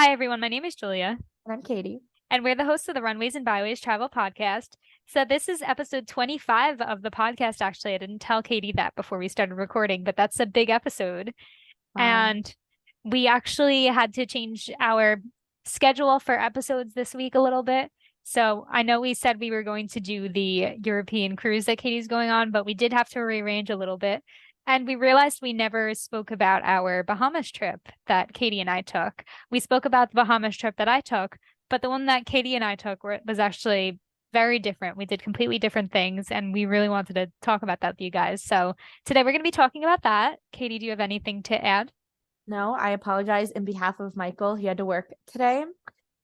Hi, everyone. My name is Julia, And I'm Katie. and we're the hosts of the Runways and Byways travel podcast. So, this is episode 25 of the podcast. Actually, I didn't tell Katie that before we started recording, but that's a big episode. Wow. And we actually had to change our schedule for episodes this week a little bit. So, I know we said we were going to do the European cruise that Katie's going on, but we did have to rearrange a little bit. And we realized we never spoke about our Bahamas trip that Katie and I took. We spoke about the Bahamas trip that I took, but the one that Katie and I took was actually very different. We did completely different things, and we really wanted to talk about that with you guys. So today we're going to be talking about that. Katie, do you have anything to add? No, I apologize in behalf of Michael. He had to work today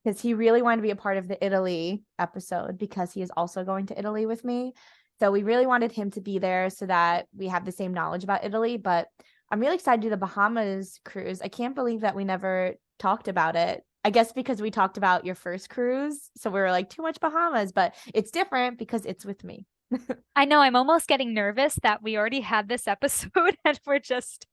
because he really wanted to be a part of the Italy episode because he is also going to Italy with me. So we really wanted him to be there so that we have the same knowledge about Italy. But I'm really excited to do the Bahamas cruise. I can't believe that we never talked about it. I guess because we talked about your first cruise. So we were like, too much Bahamas, but it's different because it's with me. I know I'm almost getting nervous that we already had this episode and we're just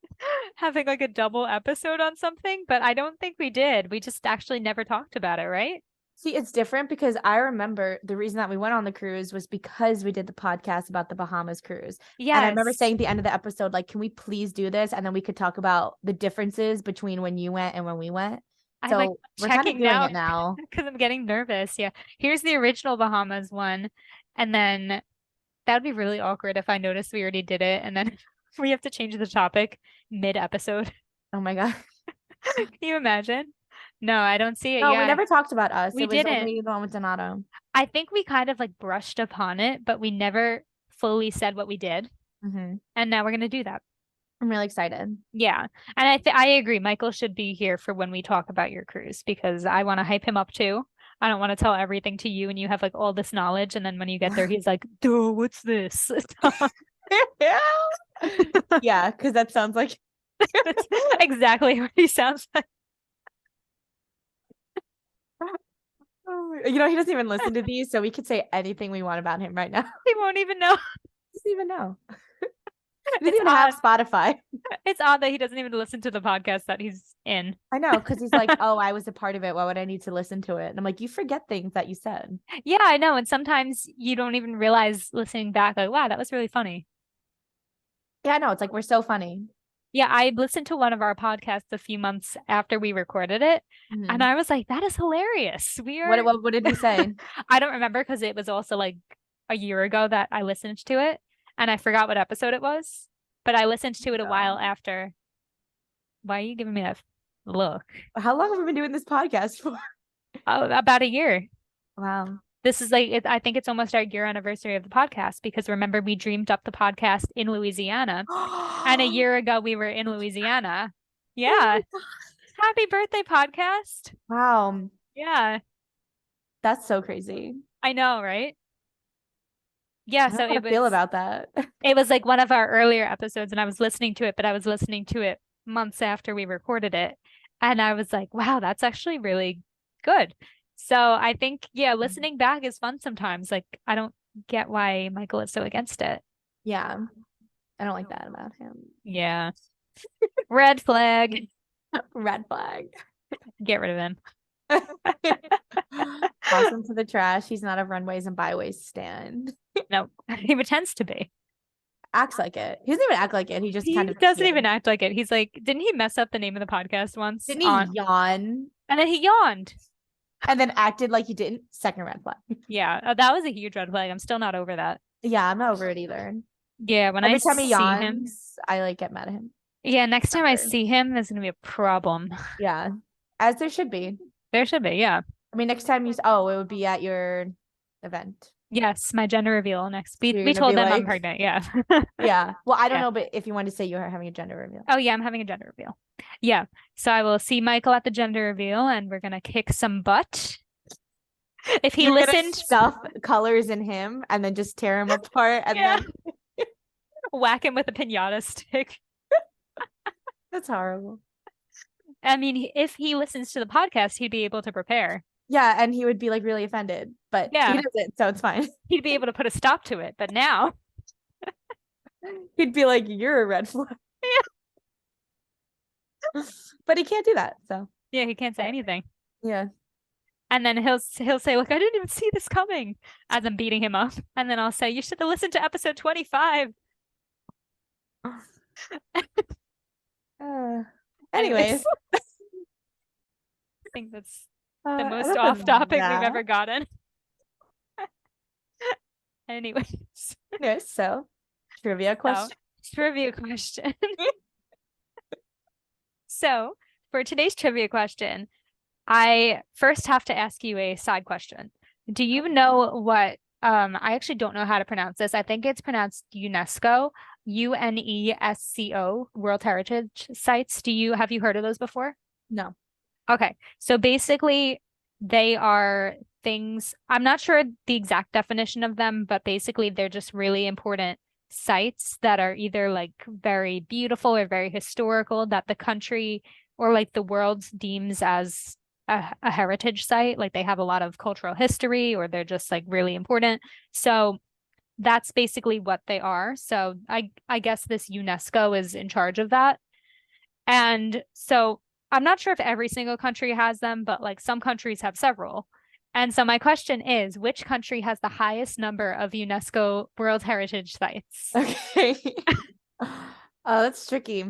having like a double episode on something, but I don't think we did. We just actually never talked about it, right? See, it's different because I remember the reason that we went on the cruise was because we did the podcast about the Bahamas cruise. And I remember Yes. saying at the end of the episode, like, can we please do this? And then we could talk about the differences between when you went and when we went. I'm like So we're kind of checking doing now it now. because I'm getting nervous. Yeah. Here's the original Bahamas one. And then that would be really awkward if I noticed we already did it and then we have to change the topic mid-episode. Oh my God. Can you imagine? No, I don't see it. No, we Yeah, never talked about us. we It was didn't. only the one with Donato. I think we kind of like brushed upon it, but we never fully said what we did. Hmm. And now we're going to do that. I'm really excited. Yeah. And I agree. Michael should be here for when we talk about your cruise because I want to hype him up too. I don't want to tell everything to you and you have like all this knowledge. And then when you get there, he's like, duh, what's this? Yeah, because that sounds like That's exactly what he sounds like. he doesn't even listen to these, so we could say anything we want about him right now. He won't even know. He doesn't even know. He doesn't It's even odd. have Spotify. It's odd that he doesn't even listen to the podcast that he's in. I know, because he's like, oh, I was a part of it. Why would I need to listen to it? And I'm like, you forget things that you said. Yeah, I know. And sometimes you don't even realize listening back, like, wow, that was really funny. Yeah, I know. It's like, we're so funny. Yeah, I listened to one of our podcasts a few months after we recorded it, and Mhm. I was like, that is hilarious. We are, What did we say? I don't remember because it was also like a year ago that I listened to it, and I forgot what episode it was, but I listened to it a while after. Why are you giving me that look? How long have we been doing this podcast for? Oh, about a year. Wow. This is like, I think it's almost our year anniversary of the podcast because remember, we dreamed up the podcast in Louisiana. And a year ago, we were in Louisiana. Yeah. Happy birthday, podcast. Wow. Yeah. That's so crazy. I know, right? Yeah. I don't So know how to feel about that. it was like one of our earlier episodes and I was listening to it, but I was listening to it months after we recorded it. And I was like, wow, that's actually really good. So I think, yeah, listening back is fun sometimes. Like, I don't get why Michael is so against it. Yeah. I don't like that about him. Yeah. Red flag. Red flag. Get rid of him. Toss him to the trash. He's not a Runways and Byways stand. No, he pretends to be. Acts like it. He doesn't even act like it. He just He kind of doesn't even act like it. He's like, didn't he mess up the name of the podcast once didn't on, he yawn and then he yawned. and then acted like he didn't? Second red flag. Yeah, that was a huge red flag. I'm still not over that. Yeah, I'm not over it either. Yeah, when Every I time he see him, yawns, I like get mad at him. yeah, next time I see him, there's gonna be a problem. Yeah, as there should be. There should be, yeah. I mean, next time it would be at your event. Yes, my gender reveal next. You're We gonna told be them I'm like- pregnant. Yeah. Yeah. Well, I don't Yeah. know, but if you wanted to say you are having a gender reveal. Oh yeah, I'm having a gender reveal. Yeah. So I will see Michael at the gender reveal, and we're gonna kick some butt. If he You're gonna listened, stuff colors in him and then just tear him apart and Yeah. then whack him with a pinata stick. that's horrible. I mean, if he listens to the podcast, he'd be able to prepare. Yeah, and he would be like really offended, but Yeah. he doesn't, so it's fine. He'd be able to put a stop to it. But now, He'd be like, "You're a red flag." But he can't do that, so yeah, he can't say anything. Yeah. And then he'll say, look, I didn't even see this coming as I'm beating him up. And then I'll say, you should have listened to episode 25. Uh, Anyways, anyways, I think that's the most enough off of topic we've that. ever gotten. Anyways, Anyways, so trivia so question. trivia question. So for today's trivia question, I first have to ask you a side question. Do you know what, I actually don't know how to pronounce this. I think it's pronounced UNESCO, UNESCO, World Heritage Sites. Have you heard of those before? No. Okay. So basically, they are things, I'm not sure the exact definition of them, but basically, they're just really important sites that are either like very beautiful or very historical that the country or like the world deems as a heritage site. Like they have a lot of cultural history or they're just like really important. So that's basically what they are. So I guess this UNESCO is in charge of that. And so I'm not sure if every single country has them, but like some countries have several. And so my question is, which country has the highest number of UNESCO World Heritage Sites? Okay. Oh, that's tricky.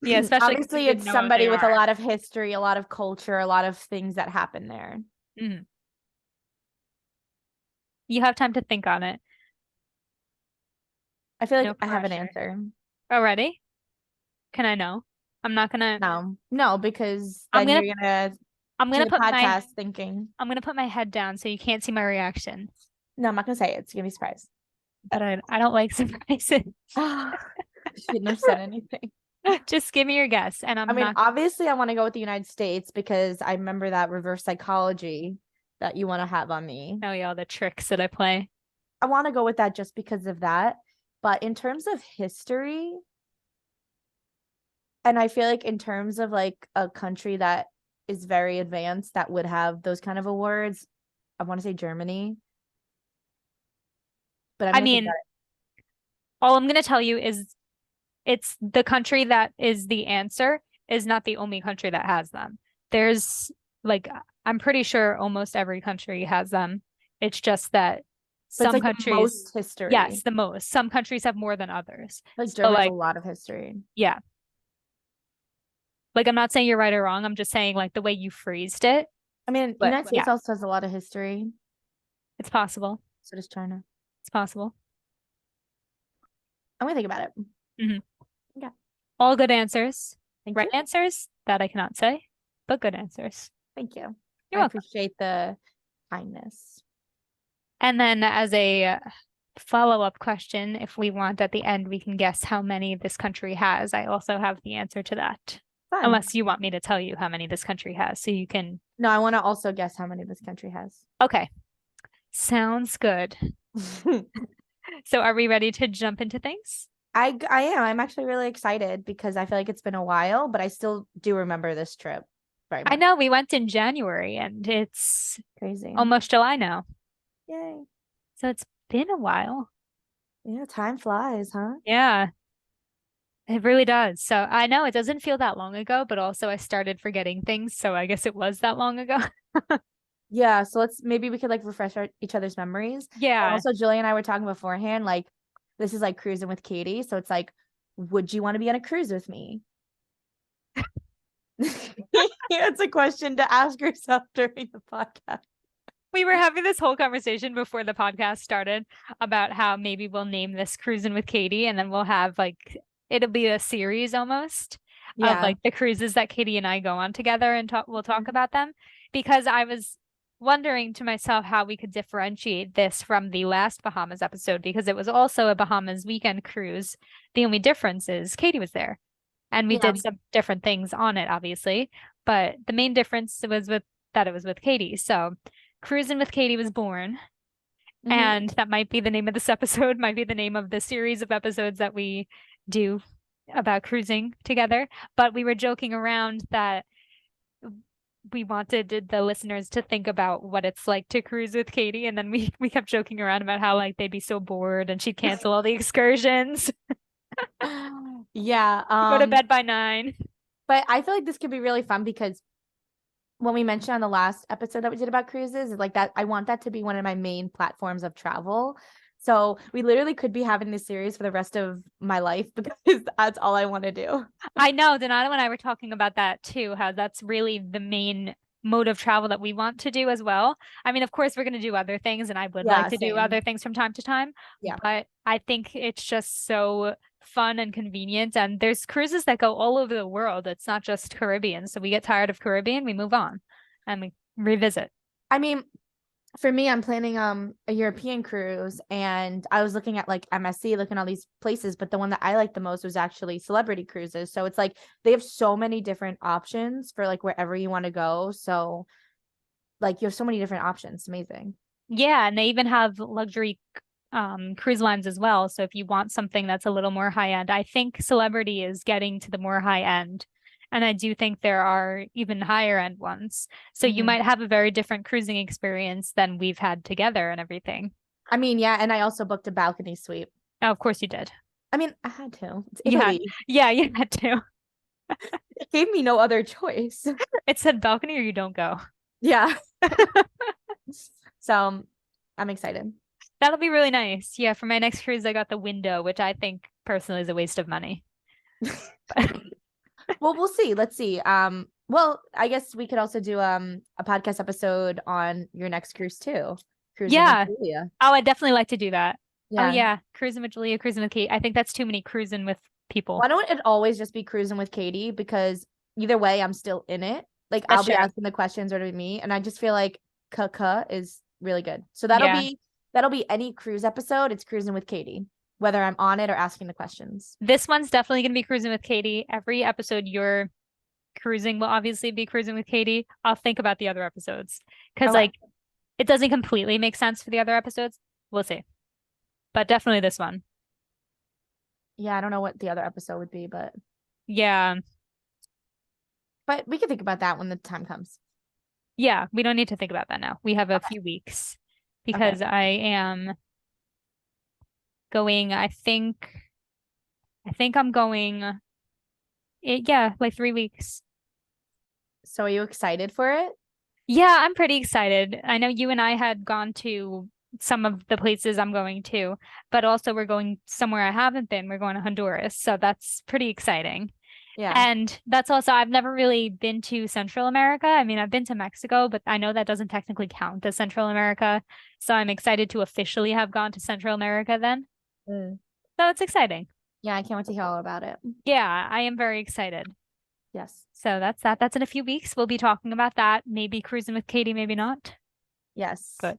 Yeah, especially because we Obviously, didn't it's know what they somebody with a are. lot of history, a lot of culture, a lot of things that happen there. Mhm. You have time to think on it. I feel No like I have an pressure. answer. Already? Can I know? I'm not gonna No, no, because I'm then gonna you're gonna I'm do gonna the put my podcast thinking. I'm gonna put my head down so you can't see my reaction. No, I'm not gonna say it. It's gonna be a surprise. But I don't like surprises. Shouldn't have said anything. Just give me your guess, and I I'm mean, not. obviously, I want to go with the United States because I remember that reverse psychology that you want to have on me. Know all the tricks that I play. I want to go with that just because of that. But in terms of history, and I feel like in terms of like a country that is very advanced that would have those kind of awards, I want to say Germany, but I'm I gonna think mean, about all I'm gonna tell you is it's the country that is the answer is not the only country that has them. There's like I'm pretty sure almost every country has them. It's just that but it's some like the countries, most history. yes, the most. Some countries have more than others. Like So Germany has a like, lot of history. yeah. Like I'm not saying you're right or wrong. I'm just saying like the way you phrased it. I mean, But United States yeah, also has a lot of history. it's possible. So does China. It's possible. I'm gonna think about it. Mhm. Yeah. All good answers. Thank Right you. answers that I cannot say, but good answers. Thank you. You're I welcome. appreciate the kindness. And then as a follow-up question, if we want at the end, we can guess how many this country has. I also have the answer to that. Fun. Unless you want me to tell you how many this country has, so you can. No, I want to also guess how many this country has. Okay. Sounds good. So are we ready to jump into things? I am. I'm actually really excited because I feel like it's been a while, but I still do remember this trip very I much. know we went in January and it's Crazy. almost July now. Yay. So it's been a while. Yeah, time flies, huh? Yeah, it really does. So I know it doesn't feel that long ago, but also I started forgetting things. So I guess it was that long ago. Yeah, so maybe we could like refresh each other's memories. And Yeah. also, Julie and I were talking beforehand, like this is like cruising with Katie. So it's like, would you want to be on a cruise with me? It's a question to ask yourself during the podcast. We were having this whole conversation before the podcast started about how maybe we'll name this Cruising with Katie and then we'll have like it'll be a series almost of Yeah. like the cruises that Katie and I go on together and we'll talk Mhm. about them because I was wondering to myself how we could differentiate this from the last Bahamas episode because it was also a Bahamas weekend cruise. The only difference is Katie was there and we Yeah. did some different things on it, obviously, but the main difference was with that it was with Katie. So Cruising with Katie was born, Mhm. and that might be the name of this episode, might be the name of the series of episodes that we do about cruising together. But we were joking around that we wanted the listeners to think about what it's like to cruise with Katie, and then we kept joking around about how like they'd be so bored and she'd cancel all the excursions, Yeah. go to bed by 9. But I feel like this could be really fun because when we mentioned on the last episode that we did about cruises, is like that I want that to be one of my main platforms of travel. So we literally could be having this series for the rest of my life because that's all I want to do. I know Donato and I were talking about that too, how that's really the main mode of travel that we want to do as well. I mean, of course, we're going to do other things, and I would like Yeah, to do same. other things from time to time, Yeah. but I think it's just so fun and convenient. And there's cruises that go all over the world. It's not just Caribbean. So we get tired of Caribbean, we move on and we revisit. I mean, for me, I'm planning a European cruise, and I was looking at like MSC, looking at all these places, but the one that I liked the most was actually celebrity cruises. So it's like they have so many different options for like wherever you want to go. So like you have so many different options. Amazing. Yeah, and they even have luxury cruise lines as well. So if you want something that's a little more high end, I think Celebrity is getting to the more high end. And I do think there are even higher end ones. So you Mhm. might have a very different cruising experience than we've had together and everything. I mean, yeah, and I also booked a balcony suite. Oh, of course you did. I mean, I had to. It's You had, Italy. yeah, you had to. It gave me no other choice. It said balcony or you don't go. Yeah. So I'm excited. That'll be really nice. Yeah, for my next cruise, I got the window, which I think personally is a waste of money. Well, we'll see. Let's see. Well, I guess we could also do a podcast episode on your next cruise too. Cruising with Yeah. Julia. Oh, I'd definitely like to do that. Oh Yeah. yeah, cruising with Julia, cruising with Kate. I think that's too many cruising with people. Why don't it always just be cruising with Katie? Because either way, I'm still in it. Like That's I'll be true. asking the questions or to me, and I just feel like Kaka is really good. So Yeah. that'll be any cruise episode. It's cruising with Katie, whether I'm on it or asking the questions. This one's definitely going to be cruising with Katie. Every episode you're cruising will obviously be cruising with Katie. I'll think about the other episodes because Okay. like it doesn't completely make sense for the other episodes. We'll see. But definitely this one. Yeah, I don't know what the other episode would be, Yeah. but we can think about that when the time comes. Yeah, we don't need to think about that now. We have a Okay. few weeks Okay. because I am going, I think I'm going yeah, like 3 weeks. So are you excited for it? Yeah, I'm pretty excited. I know you and I had gone to some of the places I'm going to, but also we're going somewhere I haven't been. We're going to Honduras, so that's pretty exciting. Yeah. And that's also, I've never really been to Central America. I mean, I've been to Mexico, but I know that doesn't technically count as Central America. So I'm excited to officially have gone to Central America then. Mm. So it's exciting. Yeah, I can't wait to hear all about it. Yeah, I am very excited. Yes. So that's that. That's in a few weeks. We'll be talking about that. Maybe cruising with Katie, maybe not. Yes. But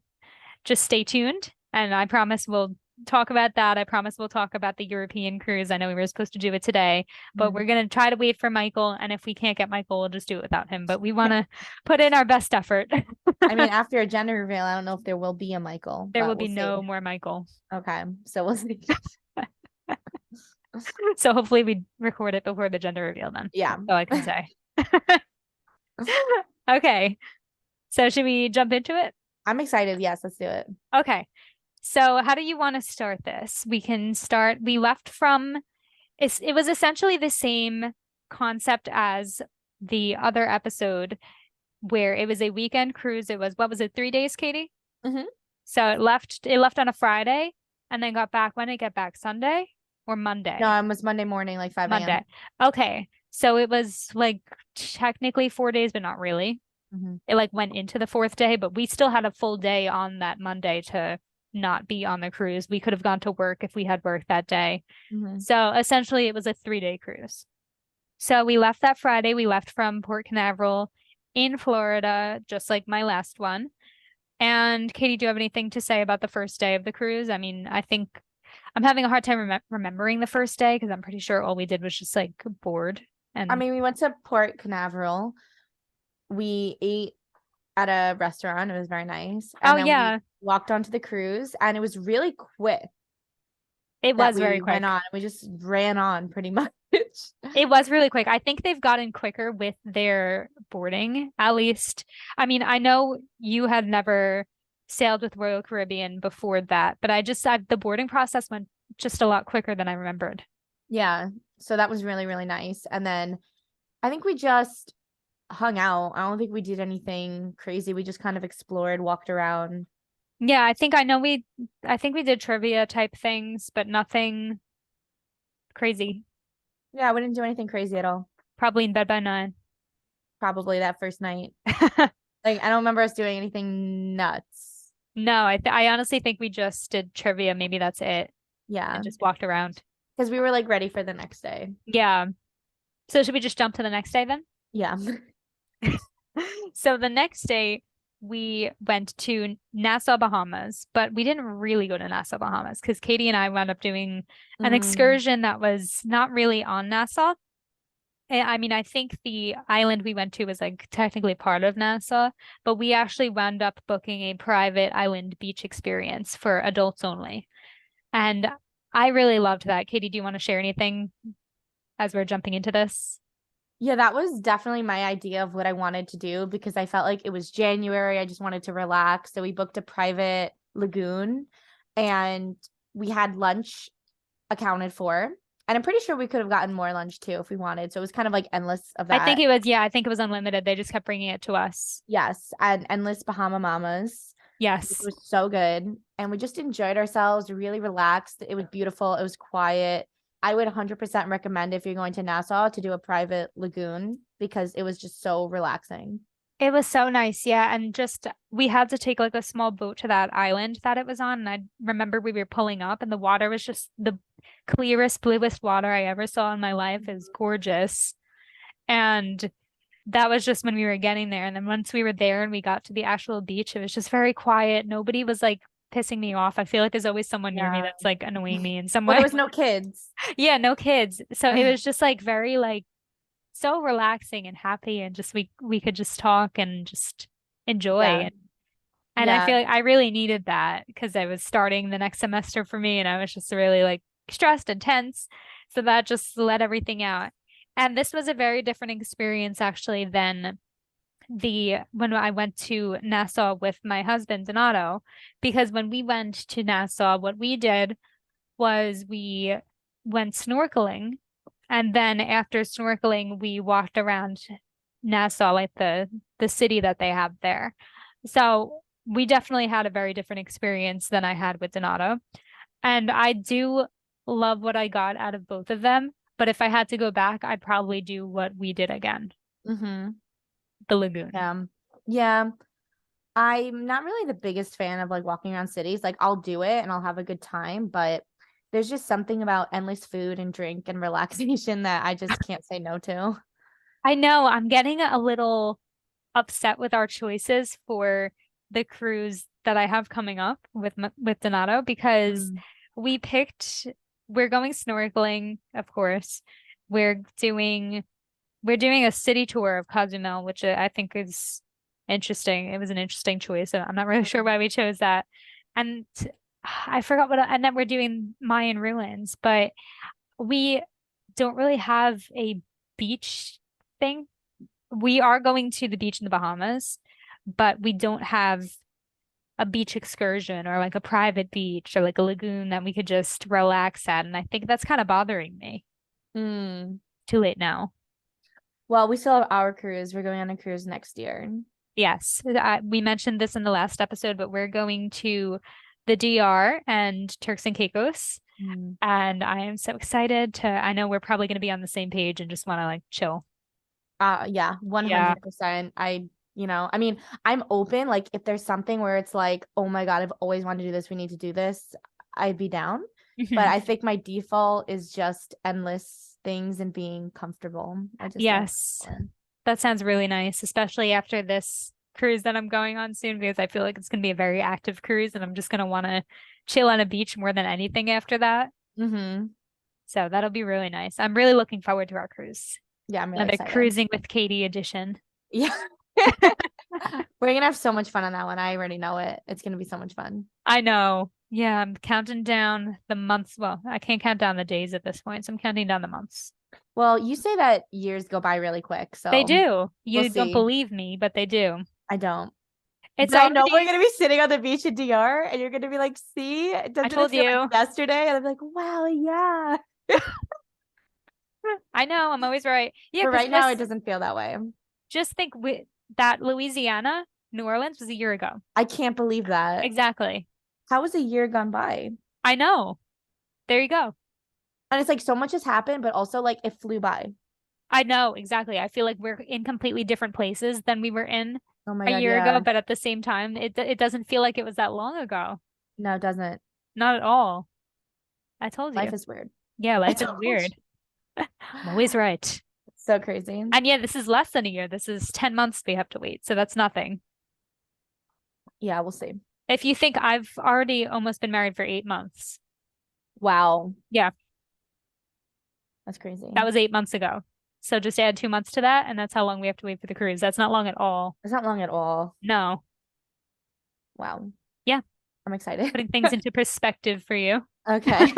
just stay tuned. And I promise we'll talk about that. I promise we'll talk about the European cruise. I know we were supposed to do it today, but we're going to try to wait for Michael. And if we can't get Michael, we'll just do it without him. But we want to put in our best effort. I mean, after a gender reveal, I don't know if there will be a Michael, There will but be we'll see. no more Michael. Okay. So we'll see. So hopefully we record it before the gender reveal then. Yeah. That's all I can say. Okay. So should we jump into it? I'm excited. Yes, let's do it. Okay. So how do you want to start this? We can start, we left from, it was essentially the same concept as the other episode where it was a weekend cruise. It was, what was it, 3 days, Katie? Mhm. So it left on a Friday and then got back, when did it get back? Sunday or Monday? No, it was Monday morning, like 5 a.m. Monday. Okay. So it was like technically 4 days, but not really. Mhm. It like went into the fourth day, but we still had a full day on that Monday to not be on the cruise. We could have gone to work if we had work that day. Mhm. So essentially it was a 3-day cruise. So we left that Friday. We left from Port Canaveral in Florida, just like my last one. And Katie, do you have anything to say about the first day of the cruise? I mean, I think I'm having a hard time remembering the first day because I'm pretty sure all we did was just like board. And I mean, we went to Port Canaveral. We ate at a restaurant. It was very nice. And oh then yeah, we walked onto the cruise, and it was really quick it that was very we quick. went on. We just ran on pretty much. It was really quick. I think they've gotten quicker with their boarding, at least. I mean, I know you had never sailed with Royal Caribbean before that, but the boarding process went just a lot quicker than I remembered. Yeah. So that was really, really nice. And then I think we just hung out. I don't think we did anything crazy. We just kind of explored, walked around. Yeah, I think we did trivia type things, but nothing crazy. Yeah, we didn't do anything crazy at all. Probably in bed by 9. Probably that first night. Like, I don't remember us doing anything nuts. No, I honestly think we just did trivia. Maybe that's it. Yeah, And just walked around. because we were like ready for the next day. Yeah. So should we just jump to the next day then? Yeah. So the next day we went to Nassau, Bahamas, but we didn't really go to Nassau, Bahamas because Katie and I wound up doing an Mm, excursion that was not really on Nassau. I mean, I think the island we went to was like technically part of Nassau, but we actually wound up booking a private island beach experience for adults only. And I really loved that. Katie, do you want to share anything as we're jumping into this? yeah, that was definitely my idea of what I wanted to do because I felt like it was January. I just wanted to relax. So we booked a private lagoon and we had lunch accounted for. And I'm pretty sure we could have gotten more lunch too if we wanted. So it was kind of like endless of that. I think it was unlimited. They just kept bringing it to us. Yes, and endless Bahama Mamas, which Yes. was so good. And we just enjoyed ourselves, really relaxed. It was beautiful. It was quiet. I would 100% recommend if you're going to Nassau to do a private lagoon because it was just so relaxing. It was so nice, yeah. And just we had to take like a small boat to that island that it was on. And I remember we were pulling up and the water was just the clearest, bluest water I ever saw in my life. It was gorgeous. And that was just when we were getting there. And then once we were there and we got to the actual beach, it was just very quiet. Nobody was like pissing me off. I feel like there's always someone near me Yeah. that's like annoying me in some Well, there way. was no kids. Yeah, no kids. So it was just like very like so relaxing and happy and just we could just talk and just enjoy Yeah. and I Yeah. feel like I really needed that because I was starting the next semester for me and I was just really like stressed and tense. So that just let everything out. And this was a very different experience actually than the when I went to Nassau with my husband Donato, because when we went to Nassau, what we did was we went snorkeling, and then after snorkeling, we walked around Nassau, like the city that they have there. So we definitely had a very different experience than I had with Donato. And I do love what I got out of both of them. But if I had to go back, I'd probably do what we did again, Mm-hmm. the lagoon. Yeah. Yeah. I'm not really the biggest fan of like walking around cities. Like I'll do it and I'll have a good time, but there's just something about endless food and drink and relaxation that I just can't say no to. I know I'm getting a little upset with our choices for the cruise that I have coming up with Donato because Mm. we picked we're going snorkeling, of course. We're doing we're doing a city tour of Cozumel, which I think is interesting. It was an interesting choice. So I'm not really sure why we chose that. And I forgot and then we're doing Mayan ruins, but we don't really have a beach thing. We are going to the beach in the Bahamas, but we don't have a beach excursion or like a private beach or like a lagoon that we could just relax at. And I think that's kind of bothering me. Mm. Too late now. Well, we still have our cruise. We're going on a cruise next year. Yes, we mentioned this in the last episode, but we're going to the DR and Turks and Caicos. Mm. And I am so excited I know we're probably going to be on the same page and just want to like chill. Yeah, Yeah. 100%. I mean, I'm open. Like, if there's something where it's like, oh my God, I've always wanted to do this, we need to do this, I'd be down. But Mhm. I think my default is just endless things and being comfortable. I just love Yes. it. That sounds really nice, especially after this cruise that I'm going on soon, because I feel like it's going to be a very active cruise and I'm just going to want to chill on a beach more than anything after that. Mm-hmm. So that'll be really nice. I'm really looking forward to our cruise. Yeah, I'm really Another excited. cruising with Katie edition. Yeah. We're gonna have so much fun on that one. I already know it. It's gonna be so much fun. I know. Yeah, I'm counting down the months. Well, I can't count down the days at this point, so I'm counting down the months. Well, you say that years go by really quick, They so do. we'll You don't see. believe me, but they do. I don't. It's But I know we're already, gonna be sitting on the beach in DR and you're gonna be like, see, I doesn't it told feel like you. yesterday? And I'm like, wow, yeah. I know, I'm always right. Yeah, But because right now it doesn't feel that way. just think that Louisiana, New Orleans was a year ago. I can't believe that. Exactly. How was a year gone by? I know. There you go. And it's like so much has happened, but also like it flew by. I know exactly. I feel like we're in completely different places than we were in Oh my a God, year ago, yeah. but at the same time, it doesn't feel like it was that long ago. No, it doesn't. Not at all. I told Life you. is weird. Yeah, I life is told weird. you. I'm always right. So crazy. And yeah, this is less than a year. This is 10 months we have to wait. So that's nothing. Yeah, we'll see. If you think I've already almost been married for 8 months. Wow. Yeah, That's crazy. that was 8 months ago. So just add 2 months to that, and that's how long we have to wait for the cruise. That's not long at all. It's not long at all. No. Wow. Yeah, I'm excited. putting things into perspective for you. Okay.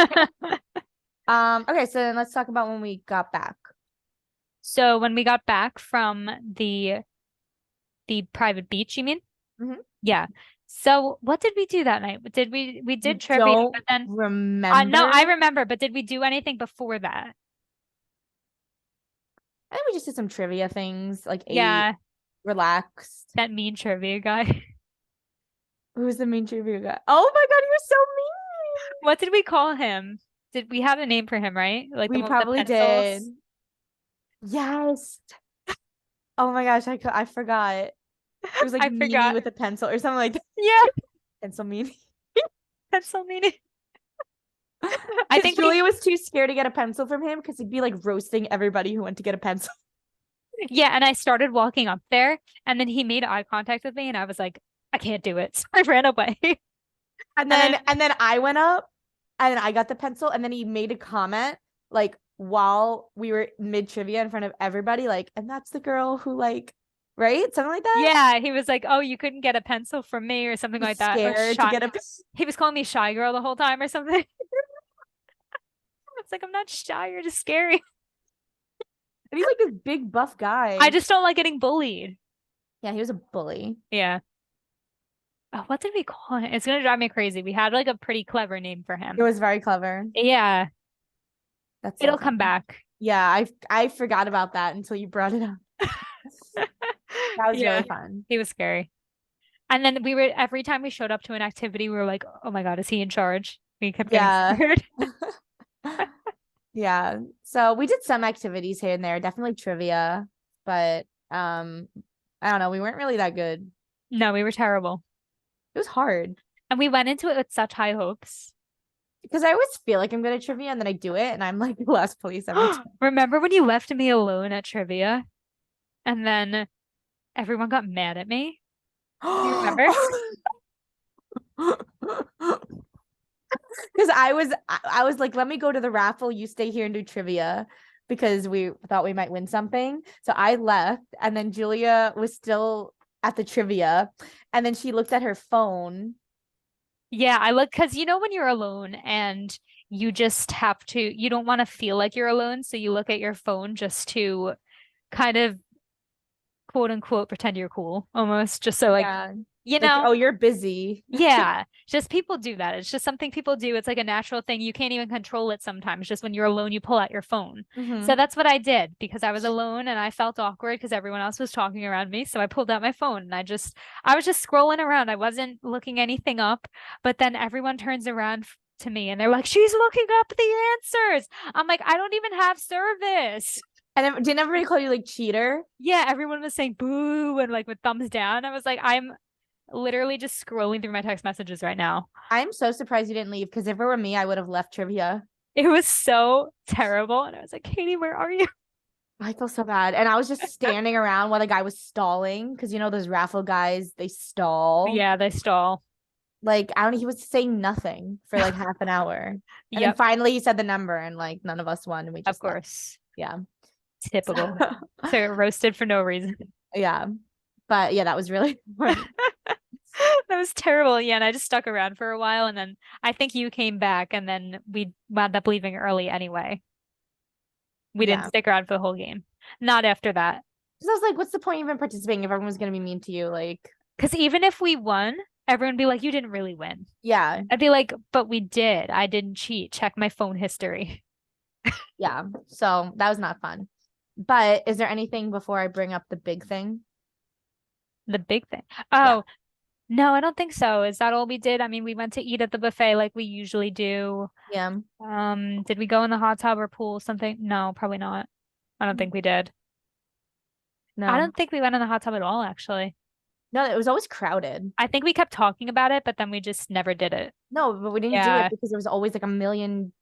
Okay, so then let's talk about when we got back. So when we got back from the private beach, you mean? Mhm. Yeah. So what did we do that night? We did trivia, Don't but then no, remember. I remember, but did we do anything before that? I think we just did some trivia things, like ate, Yeah, relaxed. that mean trivia guy. Who's the mean trivia guy? Oh my God, he was so mean. What did we call him? Did we have a name for him, right? Like the We one with the probably did. pencils? Yes. Oh my gosh, I forgot. It was like I meanie forgot. with a pencil or something like that. Yeah, Pencil meanie. pencil meaning. I Because think we, Julia was too scared to get a pencil from him because he'd be like roasting everybody who went to get a pencil. yeah, and I started walking up there, and then he made eye contact with me, and I was like, I can't do it. So I ran away. And And then I went up and I got the pencil and then he made a comment like while we were mid trivia in front of everybody, like, and that's the girl who like, right? Something like that. yeah, he was like, "Oh, you couldn't get a pencil from me," or something He's like that, or scared to shy. get a He was calling me shy girl the whole time, or something. It's like I'm not shy. You're just scary. and he's like this big buff guy. I just don't like getting bullied. Yeah, he was a bully. Yeah. Oh, what did we call him? It's gonna drive me crazy. We had like a pretty clever name for It him. was very clever. Yeah, That's so it'll come funny. back. Yeah, I forgot about that until you brought it up. That was Yeah, really fun. he was scary. And then we were every time we showed up to an activity, we were like, "Oh my God, is he in charge?" We kept getting Yeah. scared. Yeah. So we did some activities here and there, definitely trivia, but I don't know, we weren't really that good. No, we were terrible. It was hard And we went into it with such high hopes. because I always feel like I'm good at trivia and then I do it and I'm like last place every time. Remember when you left me alone at trivia and then everyone got mad at me? Do you remember? Because I was like, let me go to the raffle, you stay here and do trivia because we thought we might win something. So I left and then Julia was still at the trivia and then she looked at her phone. Yeah, I look because you know when you're alone and you just have to, you don't want to feel like you're alone, so you look at your phone just to kind of quote unquote pretend you're cool almost, just so like, Yeah. you Like, know, oh, you're busy. yeah, just people do that. It's just something people do. It's like a natural thing. You can't even control it sometimes. Just when you're alone, you pull out your phone. So Mhm. that's what I did because I was alone and I felt awkward because everyone else was talking around me. So I pulled out my phone and I was just scrolling around. I wasn't looking anything up, but then everyone turns around to me and they're like, she's looking up the answers. I'm like, I don't even have service. And then didn't everybody call you like cheater? Yeah, everyone was saying boo and like with thumbs down. I was like, I'm literally just scrolling through my text messages right now. I'm so surprised you didn't leave because if it were me, I would have left trivia. It was so terrible. And I was like, Katie, where are you? I feel so bad. And I was just standing around while the guy was stalling because you know those raffle guys, they stall. Yeah, they stall. Like, I don't know, he was saying nothing for like half an hour. And then Yep, finally he said the number and like none of us won and we of just left. course. Yeah. Typical. So roasted for no reason. Yeah. But yeah, that was really fun. That was terrible. Yeah, and I just stuck around for a while and then I think you came back and then we wound up leaving early anyway. We didn't Yeah. stick around for the whole game. Not after that. Because I was like, what's the point of even participating if everyone's gonna be mean to you? Like, Because even if we won, everyone would be like, you didn't really win. yeah. I'd be like, but we did. I didn't cheat. Check my phone history. Yeah. So that was not fun. But is there anything before I bring up the big thing? The big thing. Yeah. Oh, no, I don't think so. Is that all we did? I mean, we went to eat at the buffet like we usually do. Yeah. Did we go in the hot tub or pool something? No, probably not. I don't think we did. I No. don't think we went in the hot tub at all, actually. No, it was always crowded. I think we kept talking about it, but then we just never did it. No, but we didn't do it Yeah. because there was always like a million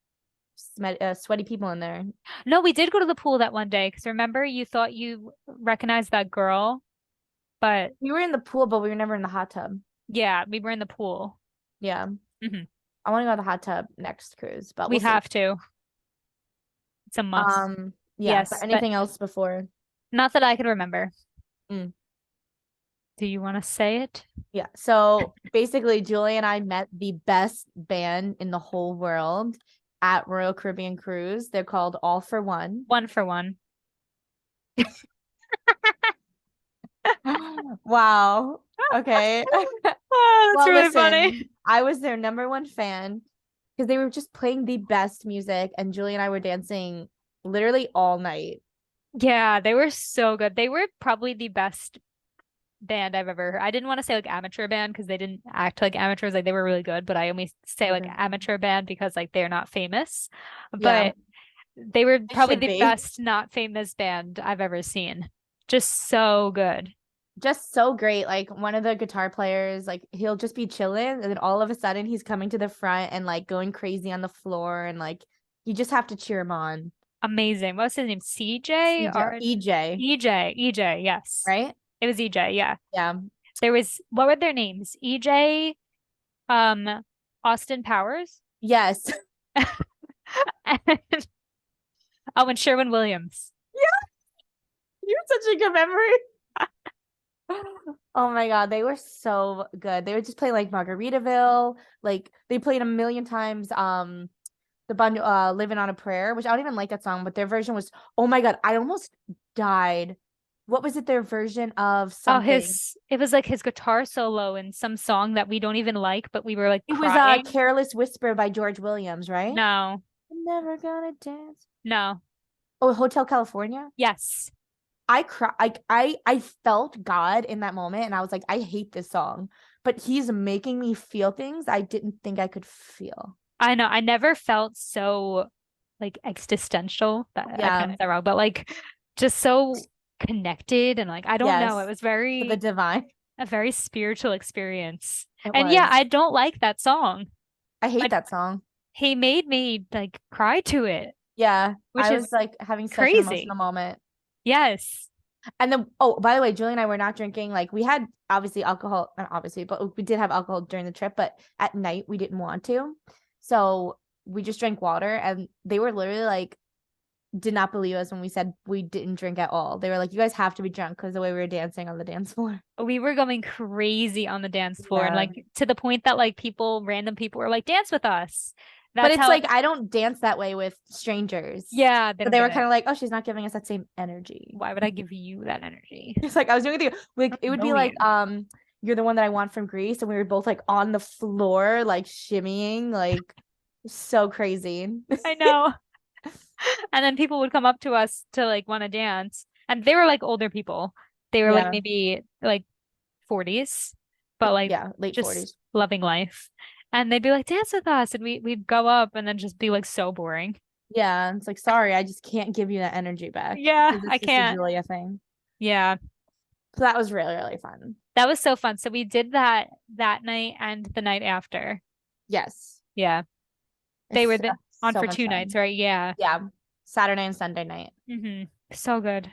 sweaty people in there. No, we did go to the pool that one day because remember you thought you recognized that girl, but We were in the pool, but we were never in the hot tub. yeah, we were in the pool. Yeah. Hmm. I want to go to the hot tub next cruise, but We we'll see. have to. It's a must. Yeah, but Yes, but anything else before? not that I can remember. Mm. Do you want to say it? Yeah. So basically, Julie and I met the best band in the whole world at Royal Caribbean Cruise. They're called All for One. One for one. Wow. Okay. Oh, that's Well, really funny. listen, I was their number one fan because they were just playing the best music, and Julie and I were dancing literally all night. Yeah, they were so good. They were probably the best band I've ever heard. I didn't want to say like amateur band because they didn't act like amateurs. Like they were really good, but I only say like Okay. amateur band because like they're not famous. Yeah, But they were it probably should the be. best not famous band I've ever seen. Just so good. Just so great. Like one of the guitar players, like he'll just be chilling, and then all of a sudden he's coming to the front and like going crazy on the floor, and like you just have to cheer him on. Amazing. What's his name? CJ CJ, or EJ, EJ, yes. right? It was EJ, yeah. Yeah. There was what were their names? EJ, Austin Powers, Yes. and oh, and Sherwin Williams. You have such a good memory. Oh my God, they were so good. They would just play like Margaritaville. Like they played a million times the bundle Living on a Prayer, which I don't even like that song, but their version was, oh my God, I almost died. What was it their version of Oh, something? it was like his guitar solo in some song that we don't even like, but we were like It was crying. Careless Whisper by George Williams, right? No, I'm never gonna dance. no, Oh, Hotel California. yes. I cry I felt God in that moment, and I was like, I hate this song, but he's making me feel things I didn't think I could feel. I know. I never felt so like existential. That I Yeah. pronounced that wrong, but like just so connected and like I don't know. It Yes. was For the very divine. a very spiritual experience. It And yeah, was. I don't like that song, I hate but that song. he made me like cry to it, Yeah. which I was is like having such an emotional crazy. moment. Yes. And then, oh, by the way, Julie and I were not drinking. Like we had obviously alcohol, not obviously, but we did have alcohol during the trip, but at night we didn't want to. So we just drank water, and they were literally like, did not believe us when we said we didn't drink at all. They were like, you guys have to be drunk because the way we were dancing on the dance floor. We were going crazy on the dance floor and Yeah. like to the point that like random people were like, dance with us. But That's it's how, like I don't dance that way with strangers. yeah, they So don't they were get kind it. of like, oh, she's not giving us that same energy. Why would I give you that energy? It's like I was doing with you. I Like it don't would be know like, you. you're the one that I want from Greece, and we were both like on the floor, like shimmying, like so crazy. I know. And then people would come up to us to like want to dance. And they were like older people. They were like Yeah. maybe like 40s, but like Yeah, late just 40s. loving life. And they'd be like, dance with us. And we'd go up and then just be like so boring. Yeah. It's like, sorry, I just can't give you that energy back Yeah, because I it's just a can't. Julia thing. Yeah, So that was really, really fun. that was so fun. So we did that that night and the night after. Yes. Yeah, they were It's on so for much 2 nights, fun. right? Yeah. Yeah. Saturday and Sunday night. So good.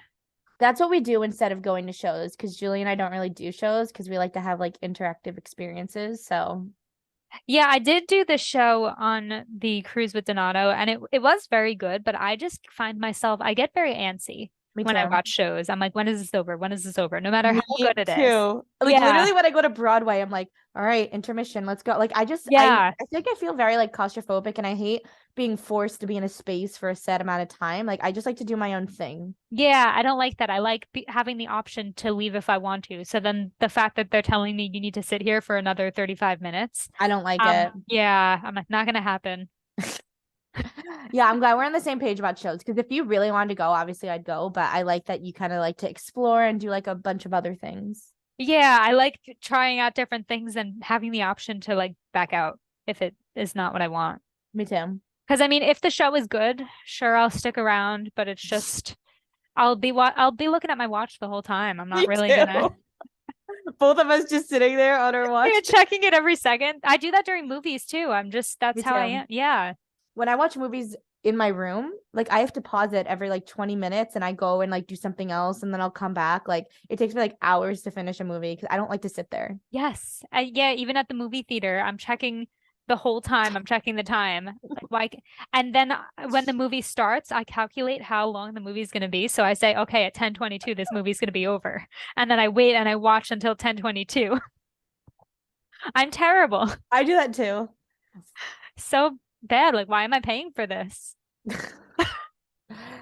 That's what we do instead of going to shows, because Julie and I don't really do shows because we like to have like interactive experiences. So Yeah, I did do the show on the cruise with Donato, and it was very good, but I just find myself I get very antsy me when I too. watch shows. I'm like, when is this over? When is this over? No matter Me how good it is. too. Like Yeah. literally when I go to Broadway, I'm like, all right, intermission, let's go. Like Yeah. I think I feel very like claustrophobic, and I hate being forced to be in a space for a set amount of time. Like I just like to do my own thing. Yeah, I don't like that. I like having the option to leave if I want to. So then the fact that they're telling me you need to sit here for another 35 minutes, I don't like it. yeah, I'm like, not gonna happen. Yeah, I'm glad we're on the same page about shows. Because if you really wanted to go, obviously I'd go. But I like that you kind of like to explore and do like a bunch of other things. Yeah, I like trying out different things and having the option to like back out if it is not what I want. Me too. Because I mean, if the show is good, sure, I'll stick around, but it's just I'll be looking at my watch the whole time. I'm not Me really too. gonna Both of us just sitting there on our watch. yeah, checking it every second. I do that during movies too. I'm just Me that's how I too. am. Yeah. When I watch movies in my room, like I have to pause it every like 20 minutes and I go and like do something else and then I'll come back. Like it takes me like hours to finish a movie because I don't like to sit there. Yes. Yeah, even at the movie theater, I'm checking the whole time. I'm checking the time. And then when the movie starts, I calculate how long the movie's going to be. So I say, okay, at 10:22, this movie's going to be over. And then I wait and I watch until 10:22. I'm terrible. I do that too. So bad. Like, why am I paying for this?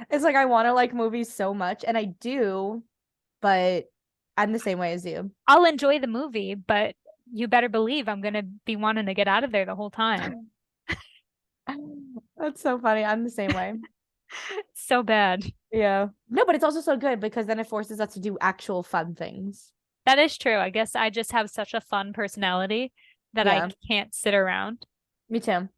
It's like I want to like movies so much and I do, but I'm the same way as you. I'll enjoy the movie, but you better believe I'm going to be wanting to get out of there the whole time. That's so funny. I'm the same way. So bad. Yeah. No, but it's also so good because then it forces us to do actual fun things. That is true. I guess I just have such a fun personality that I Yeah, can't sit around. me too.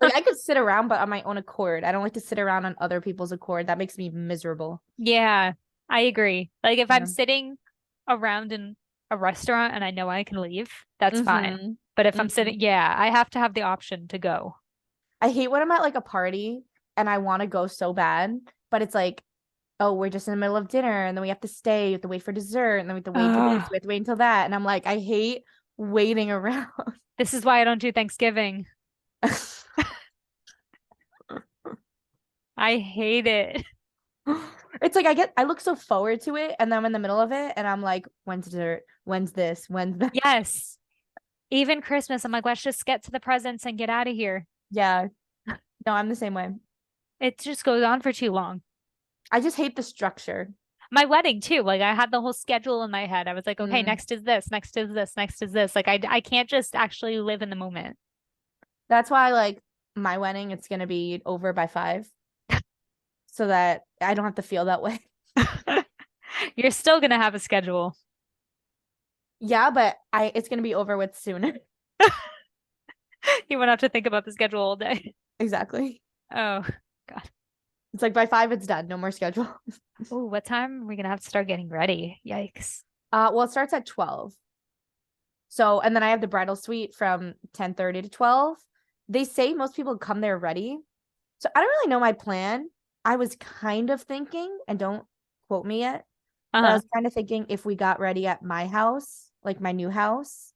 Like I could sit around, but on my own accord. I don't like to sit around on other people's accord. That makes me miserable. Yeah, I agree. Like if I'm Yeah. sitting around in a restaurant and I know I can leave, that's fine. Mm-hmm. But if I'm Mm-hmm. sitting, yeah, I have to have the option to go. I hate when I'm at like a party and I want to go so bad, but it's like, oh, we're just in the middle of dinner and then we have to stay, we have to wait for dessert, and then we have to wait until this, Oh, we have to wait until that. And I'm like, I hate waiting around. this is why I don't do Thanksgiving. I hate it. It's like I look so forward to it, and then I'm in the middle of it, and I'm like, when's dessert? When's this? When's that? Yes. Even Christmas, I'm like, let's just get to the presents and get out of here. Yeah. No, I'm the same way. It just goes on for too long. I just hate the structure. My wedding too. Like I had the whole schedule in my head. I was like, okay, Mm. next is this, next is this, next is this. Like I can't just actually live in the moment. That's why, like, my wedding, it's gonna be over by 5, so that I don't have to feel that way. You're still gonna have a schedule. Yeah, but it's gonna be over with sooner. You won't have to think about the schedule all day. Exactly. Oh God. It's like by 5, it's done. No more schedule. Oh, what time are we gonna have to start getting ready? Yikes. Well, it starts at 12. So, and then I have the bridal suite from 10:30 to 12. They say most people come there ready. So I don't really know my plan. I was kind of thinking, and don't quote me yet, but I Uh-huh. was kind of thinking if we got ready at my house, like my new house,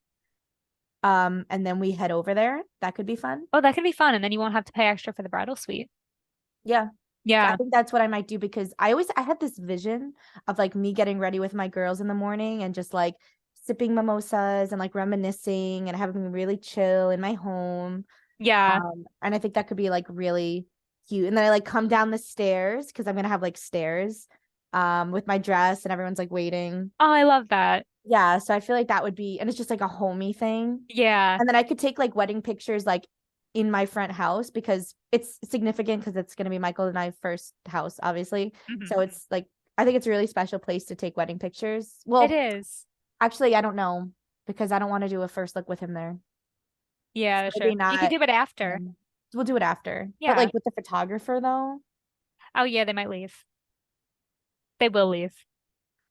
and then we head over there, that could be fun. Oh, that could be fun. And then you won't have to pay extra for the bridal suite. Yeah. So I Yeah. think that's what I might do because I had this vision of like me getting ready with my girls in the morning and just like sipping mimosas and like reminiscing and having really chill in my home. Yeah. And I think that could be like really cute. And then I like come down the stairs because I'm gonna have like stairs with my dress and everyone's like waiting. Oh, I love that. Yeah, so I feel like that would be, and it's just like a homey thing. Yeah. And then I could take like wedding pictures like in my front house because it's significant because it's gonna be Michael and I first house, obviously. Mhm. So it's like I think it's a really special place to take wedding pictures. It Well, is. actually, I don't know because I don't want to do a first look with him there. Yeah, So that's true. maybe You could not. do it after. We'll do it after. But Yeah. like with the photographer though, Oh yeah, they might leave. They will leave.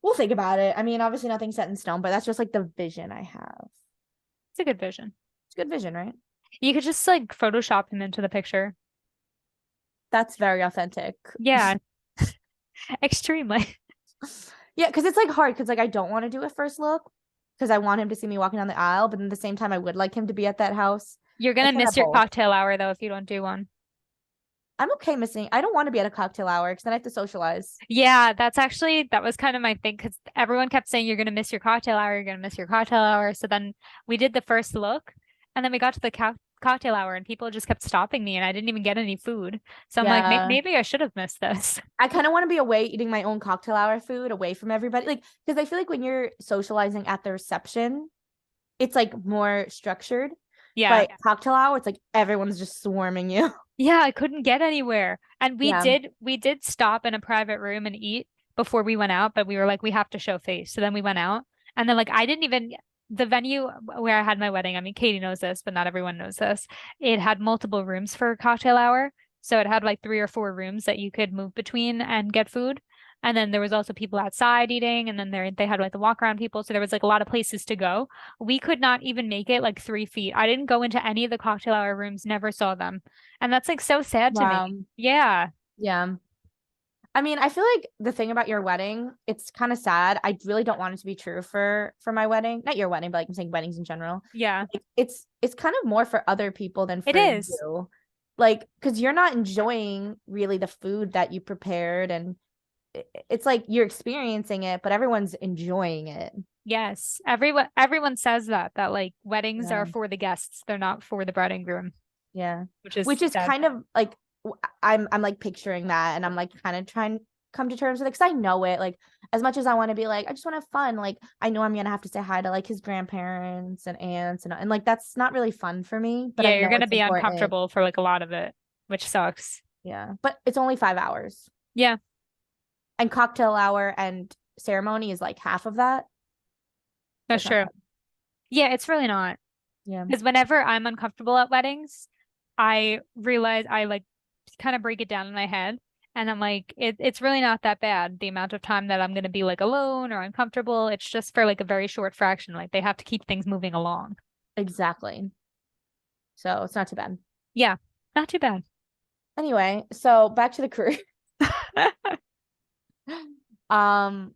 we'll think about it. I mean, obviously nothing's set in stone, but that's just like the vision I have. It's a good vision. It's a good vision, right? You could just like Photoshop him into the picture. That's very authentic. Yeah, extremely. Yeah, because it's like hard because like I don't want to do a first look because I want him to see me walking down the aisle, but at the same time I would like him to be at that house. You're I gonna can't have miss your both. cocktail hour though if you don't do one. I'm okay missing. I don't want to be at a cocktail hour because then I have to socialize. Yeah, that was kind of my thing because everyone kept saying you're gonna miss your cocktail hour, you're gonna miss your cocktail hour. So then we did the first look, and then we got to the cocktail hour, and people just kept stopping me, and I didn't even get any food. So I'm like, Yeah. maybe I should have missed this. I kind of want to be away eating my own cocktail hour food away from everybody. Like, because I feel like when you're socializing at the reception, it's like more structured. Yeah. But cocktail hour, it's like everyone's just swarming you. Yeah, I couldn't get anywhere. And Yeah. we did stop in a private room and eat before we went out, but we were like, we have to show face. So then we went out. And then like I didn't even the venue where I had my wedding, I mean, Katie knows this, but not everyone knows this. It had multiple rooms for cocktail hour. So it had like 3 or 4 rooms that you could move between and get food. And then there was also people outside eating, and then they had like the walk around people. So there was like a lot of places to go. We could not even make it like 3 feet. I didn't go into any of the cocktail hour rooms, never saw them. And that's like so sad to me. Wow. Yeah. Yeah. I mean, I feel like the thing about your wedding, it's kind of sad. I really don't want it to be true for my wedding. Not your wedding, but like I'm saying weddings in general. Yeah. Like, it's kind of more for other people than It for is. you. Like, because you're not enjoying really the food that you prepared, and it's like you're experiencing it, but everyone's enjoying it. Yes. Everyone says that like weddings Yeah. are for the guests. They're not for the bride and groom, Yeah. which is Which is sad. kind of like I'm like picturing that, and I'm like kind of trying to come to terms with it, because I know it. Like, as much as I want to be like, I just want to have fun, like I know I'm gonna have to say hi to like his grandparents and aunts, and like that's not really fun for me, but I Yeah, you're know gonna it's be important. uncomfortable for like a lot of it, which sucks. Yeah. But it's only 5 hours. Yeah, And cocktail hour and ceremony is like half of that. So that's it's not true. bad. Yeah, it's really not. Yeah. Because whenever I'm uncomfortable at weddings, I realize I like kind of break it down in my head. And I'm like, it's really not that bad, the amount of time that I'm going to be like alone or uncomfortable. It's just for like a very short fraction. Like they have to keep things moving along. Exactly. So it's not too bad. Yeah, not too bad. Anyway, so back to the cruise. Um,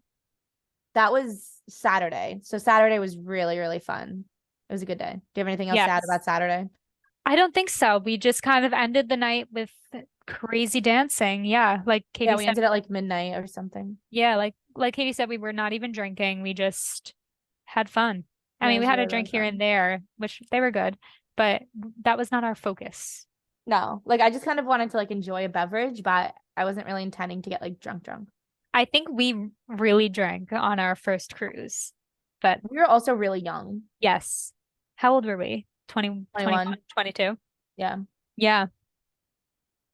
that was Saturday. So Saturday was really, really fun. It was a good day. Do you have anything else sad Yes. about Saturday? I don't think so. We just kind of ended the night with crazy dancing. Yeah, like Yeah, Katie we said. ended at like midnight or something. Yeah, like Katie said, we were not even drinking. We just had fun. I Yeah, it mean, we was had a really, really drink here and fun. there, which they were good, but that was not our focus. No, like I just kind of wanted to like enjoy a beverage, but I wasn't really intending to get like drunk. I think we really drank on our first cruise, but We were also really young. yes. How old were we? 20, 21, 21. 22? Yeah. Yeah.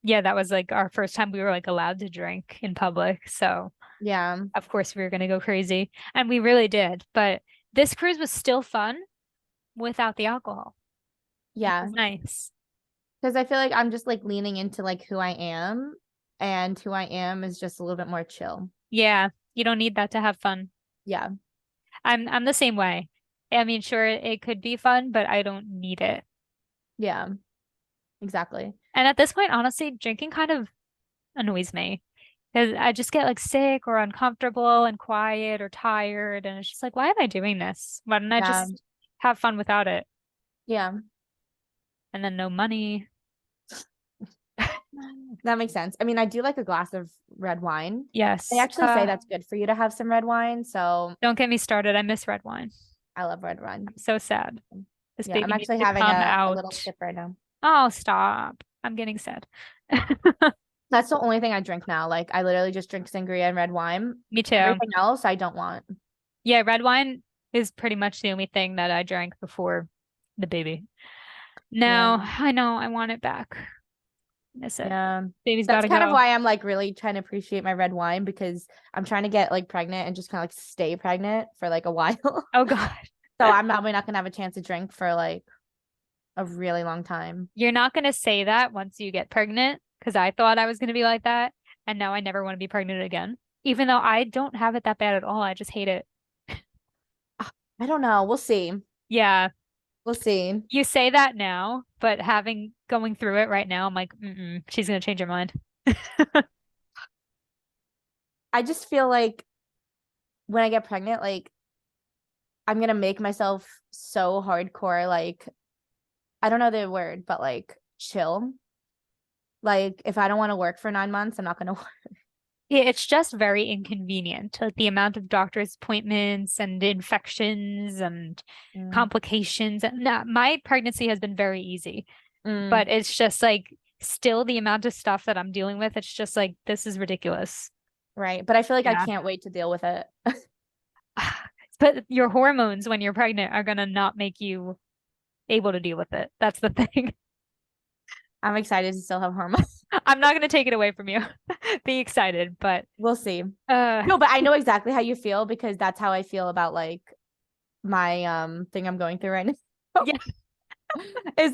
Yeah, that was like our first time we were like allowed to drink in public. So Yeah. of course we were going to go crazy. And we really did. But this cruise was still fun without the alcohol, which Yeah. was nice. Because I feel like I'm just like leaning into like who I am, and who I am is just a little bit more chill. Yeah, you don't need that to have fun. Yeah. I'm the same way. I mean, sure, it could be fun, but I don't need it. Yeah. Exactly. And at this point, honestly, drinking kind of annoys me because I just get like sick or uncomfortable and quiet or tired. And it's just like, why am I doing this? Why don't I Yeah. just have fun without it? Yeah. And then no money. That makes sense. I mean, I do like a glass of red wine. They Yes. actually say that's good for you to have some red wine. So Don't get me started. I miss red wine. I love red wine. I'm so sad. This Yeah. I'm baby needs actually to having come a little out. sip right now. Oh, stop. I'm getting sad. That's the only thing I drink now. Like I literally just drink sangria and red wine. Me too. Everything else I don't want. Yeah, red wine is pretty much the only thing that I drank before the baby. Yeah. Now I know I want it back. Miss it. Yeah. Baby's That's gotta kind of go. why I'm like really trying to appreciate my red wine, because I'm trying to get like pregnant and just kind of like stay pregnant for like a while. Oh God. So I'm probably not gonna have a chance to drink for like a really long time. You're not gonna say that once you get pregnant, because I thought I was gonna be like that, and now I never want to be pregnant again. Even though I don't have it that bad at all, I just hate it. I don't know. We'll see. Yeah, We'll see. you say that now, but having going through it right now, I'm like, she's gonna change her mind. I just feel like when I get pregnant, like I'm gonna make myself so hardcore, like I don't know the word, but like chill. Like if I don't want to work for 9 months, I'm not gonna work. Yeah, it's just very inconvenient. Like the amount of doctor's appointments and infections and Mm. complications. No, my pregnancy has been very easy, Mm. but it's just like still the amount of stuff that I'm dealing with. It's just like this is ridiculous. Right. But I feel like I Yeah. can't wait to deal with it. But your hormones when you're pregnant are gonna not make you able to deal with it. That's the thing. I'm excited to still have hormones. I'm not going to take it away from you. Be excited, but We'll see. uh No, but I know exactly how you feel because that's how I feel about like my thing I'm going through right now. yeah, It's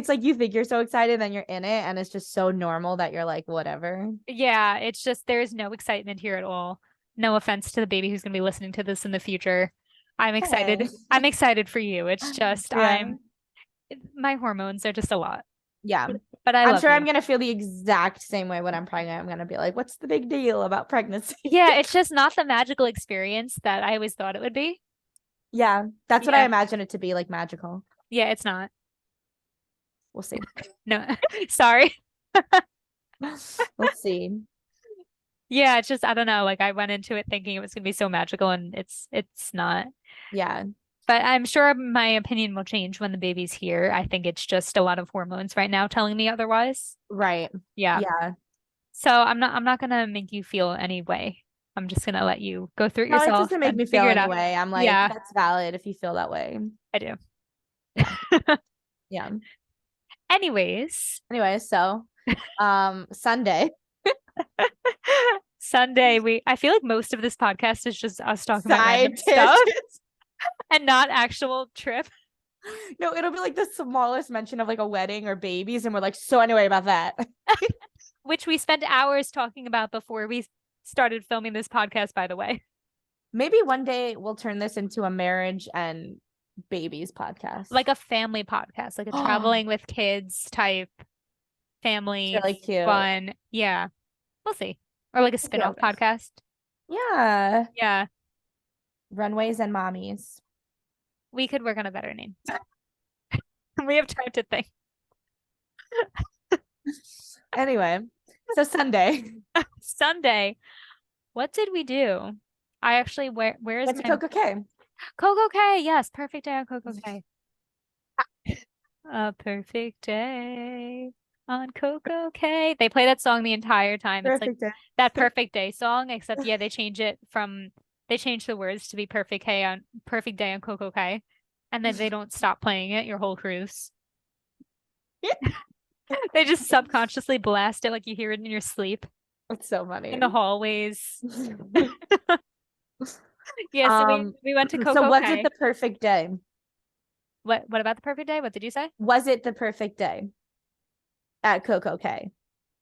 like you think you're so excited, then you're in it, and it's just so normal that you're like, whatever. yeah, it's just there's no excitement here at all. No offense to the baby who's going to be listening to this in the future. I'm Hey. excited. I'm excited for you. It's just Yeah. my hormones are just a lot. Yeah. But I I'm love sure I'm you. gonna feel the exact same way when I'm pregnant. I'm gonna be like, what's the big deal about pregnancy? Yeah, it's just not the magical experience that I always thought it would be. Yeah, that's what I Yeah. imagine it to be, like magical. Yeah, it's not. We'll see. No, sorry. Let's see. Yeah, it's just I don't know. Like I went into it thinking it was gonna be so magical and it's not. Yeah, But I'm sure my opinion will change when the baby's here. I think it's just a lot of hormones right now telling me otherwise. right. Yeah. Yeah. So I'm not gonna make you feel any way. I'm just gonna let you go through it No, it yourself doesn't make and me feel figure it any out. way. I'm like, Yeah, that's valid if you feel that way. I do. Yeah. Yeah. Anyways, Anyway, so Sunday. Sunday I feel like most of this podcast is just us talking about random Side stuff tangents. and not actual trip, No, it'll be like the smallest mention of like a wedding or babies, and we're like, so anyway about that. which we spent hours talking about before we started filming this podcast, by the way. Maybe one day we'll turn this into a marriage and babies podcast. Like a family podcast, like a traveling with kids type It's family really cute. fun. Yeah, we'll see. Or like a spin-off podcast. Yeah. Yeah, Runways and mommies. we could work on a better name. We have time to think. Anyway, so Sunday. Sunday, what did we do? I actually where's Went to my Coco K. Coco K? Yes, perfect day on Coco K. A perfect day on Coco K. They play that song the entire time. It's like Perfect day. that perfect day song, except yeah, they change the words to be perfect day on Coco K. And then they don't stop playing it your whole cruise. They just subconsciously blast it like you hear it in your sleep It's so funny. in the hallways. Yeah, so we went to So Coco was K. it the perfect day? What about the perfect day? What did you say? Was it the perfect day at Coco K?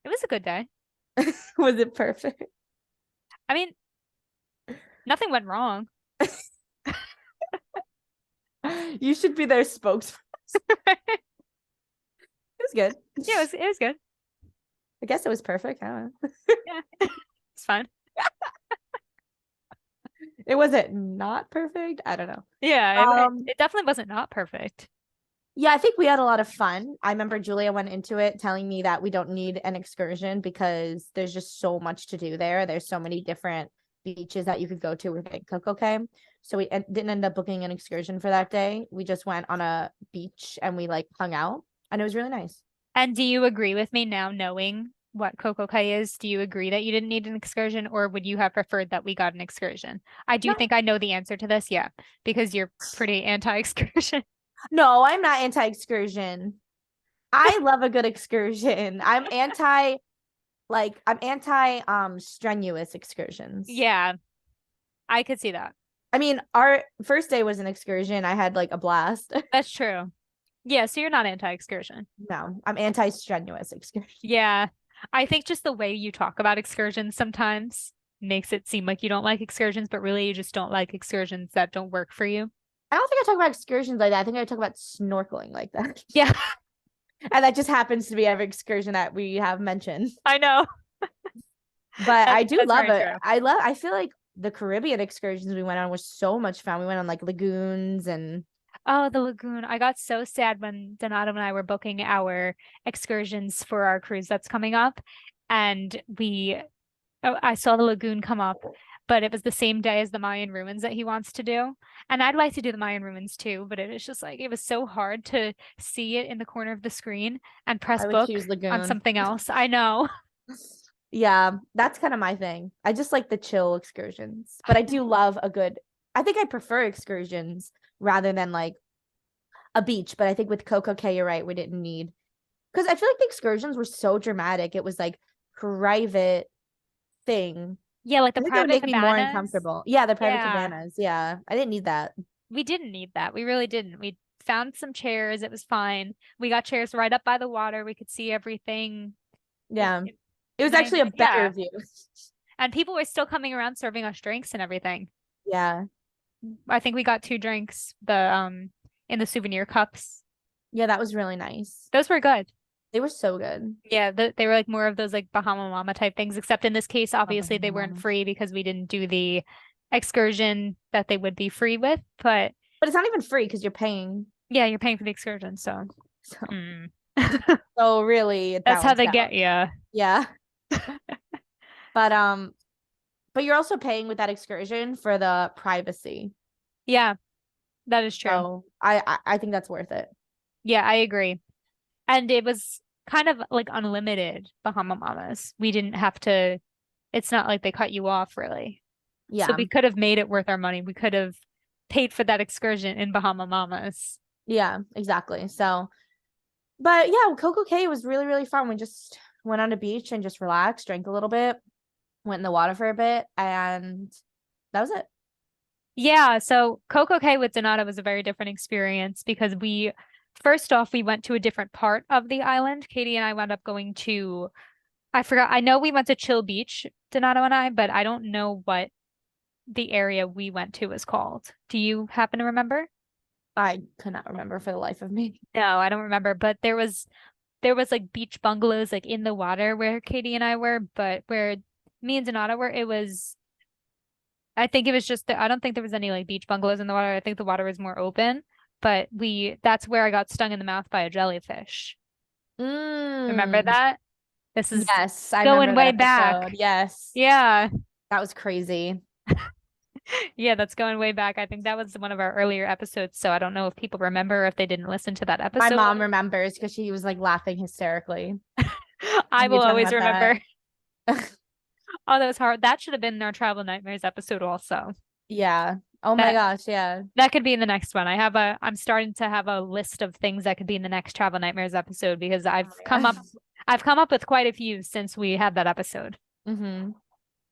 It was a good day. Was it perfect? I mean, nothing went wrong. You should be their spokesperson. It was good. Yeah, it was good. I guess it was perfect. I don't know. Yeah. It's fine. It wasn't not perfect. I don't know. Yeah, it definitely wasn't not perfect. Yeah, I think we had a lot of fun. I remember Julia went into it telling me that we don't need an excursion because there's just so much to do there. There's so many different beaches that you could go to within Coco Cay. So we didn't end up booking an excursion for that day. We just went on a beach and we like hung out, and it was really nice. And do you agree with me now knowing what Coco Cay is? Do you agree that you didn't need an excursion, or would you have preferred that we got an excursion? I do No, think I know the answer to this, yeah, because you're pretty anti-excursion. no, I'm not anti-excursion. I love a good excursion. I'm anti strenuous excursions. Yeah, I could see that. I mean, our first day was an excursion. I had like a blast. That's true. Yeah, so you're not anti-excursion. No, I'm anti-strenuous excursion. Yeah, I think just the way you talk about excursions sometimes makes it seem like you don't like excursions, but really you just don't like excursions that don't work for you. I don't think I talk about excursions like that. I think I talk about snorkeling like that. Yeah, And that just happens to be every excursion that we have mentioned. I know. But I do That's love very it. true. I feel like the Caribbean excursions we went on was so much fun. We went on like lagoons and Oh, the lagoon. I got so sad when Donato and I were booking our excursions for our cruise that's coming up. And I saw the lagoon come up, but it was the same day as the Mayan ruins that he wants to do. And I'd like to do the Mayan ruins too, but it was just like, it was so hard to see it in the corner of the screen and press I would book choose on lagoon. something else. I know. Yeah, that's kind of my thing. I just like the chill excursions, but I do love a good. I think I prefer excursions rather than like a beach, but I think with Coco Cay, you're right, we didn't need, because I feel like the excursions were so dramatic. It was like private thing. Yeah, like the I think that would private make me more cabanas. uncomfortable. Yeah, the private Yeah, cabanas. Yeah, I didn't need that. we didn't need that. We really didn't. We found some chairs. It was fine. We got chairs right up by the water. We could see everything. Yeah, it was Nice. actually a better Yeah. view. And people were still coming around serving us drinks and everything. Yeah, I think we got 2 drinks, in the souvenir cups. yeah, that was really nice. Those were good. They were so good. Yeah, they were like more of those like Bahama Mama type things, except in this case, Love obviously they weren't them. free because we didn't do the excursion that they would be free with. But But it's not even free because you're paying. yeah, you're paying for the excursion, so So, mm. so really it That's how balanced they out. get you. Yeah. But but you're also paying with that excursion for the privacy. Yeah, that is true. So I think that's worth it. Yeah, I agree. And it was kind of like unlimited Bahama Mamas. We didn't have to, it's not like they cut you off really. So Yeah. we could have made it worth our money. We could have paid for that excursion in Bahama Mamas. Yeah, exactly. So but yeah, Coco Cay was really, really fun. We just went on the beach and just relaxed, drank a little bit, went in the water for a bit, and that was it. Yeah, so Coco Cay with Donato was a very different experience because first off, we went to a different part of the island. Katie and I wound up going to, I forgot, I know we went to Chill Beach, Donato and I, but I don't know what the area we went to was called. Do you happen to remember? I could not remember for the life of me. No, I don't remember, but there was like beach bungalows like in the water where Katie and I were, but where me and Donato were, it was I think it was just I don't think there was any like beach bungalows in the water. I think the water was more open, but that's where I got stung in the mouth by a jellyfish. Remember Mm, that? This is yes, I going remember that way back. episode. Yes, Yeah. that was crazy. Yeah, that's going way back. I think that was one of our earlier episodes, so I don't know if people remember or if they didn't listen to that My episode. mom remembers because she was like laughing hysterically. I You will talking always about that. remember. Oh, that was hard. That should have been our Travel Nightmares episode also. Yeah. Oh my That gosh, yeah. that could be in the next one. I'm starting to have a list of things that could be in the next Travel Nightmares episode because Oh my gosh. I've come up with quite a few since we had that episode. Mm-hmm.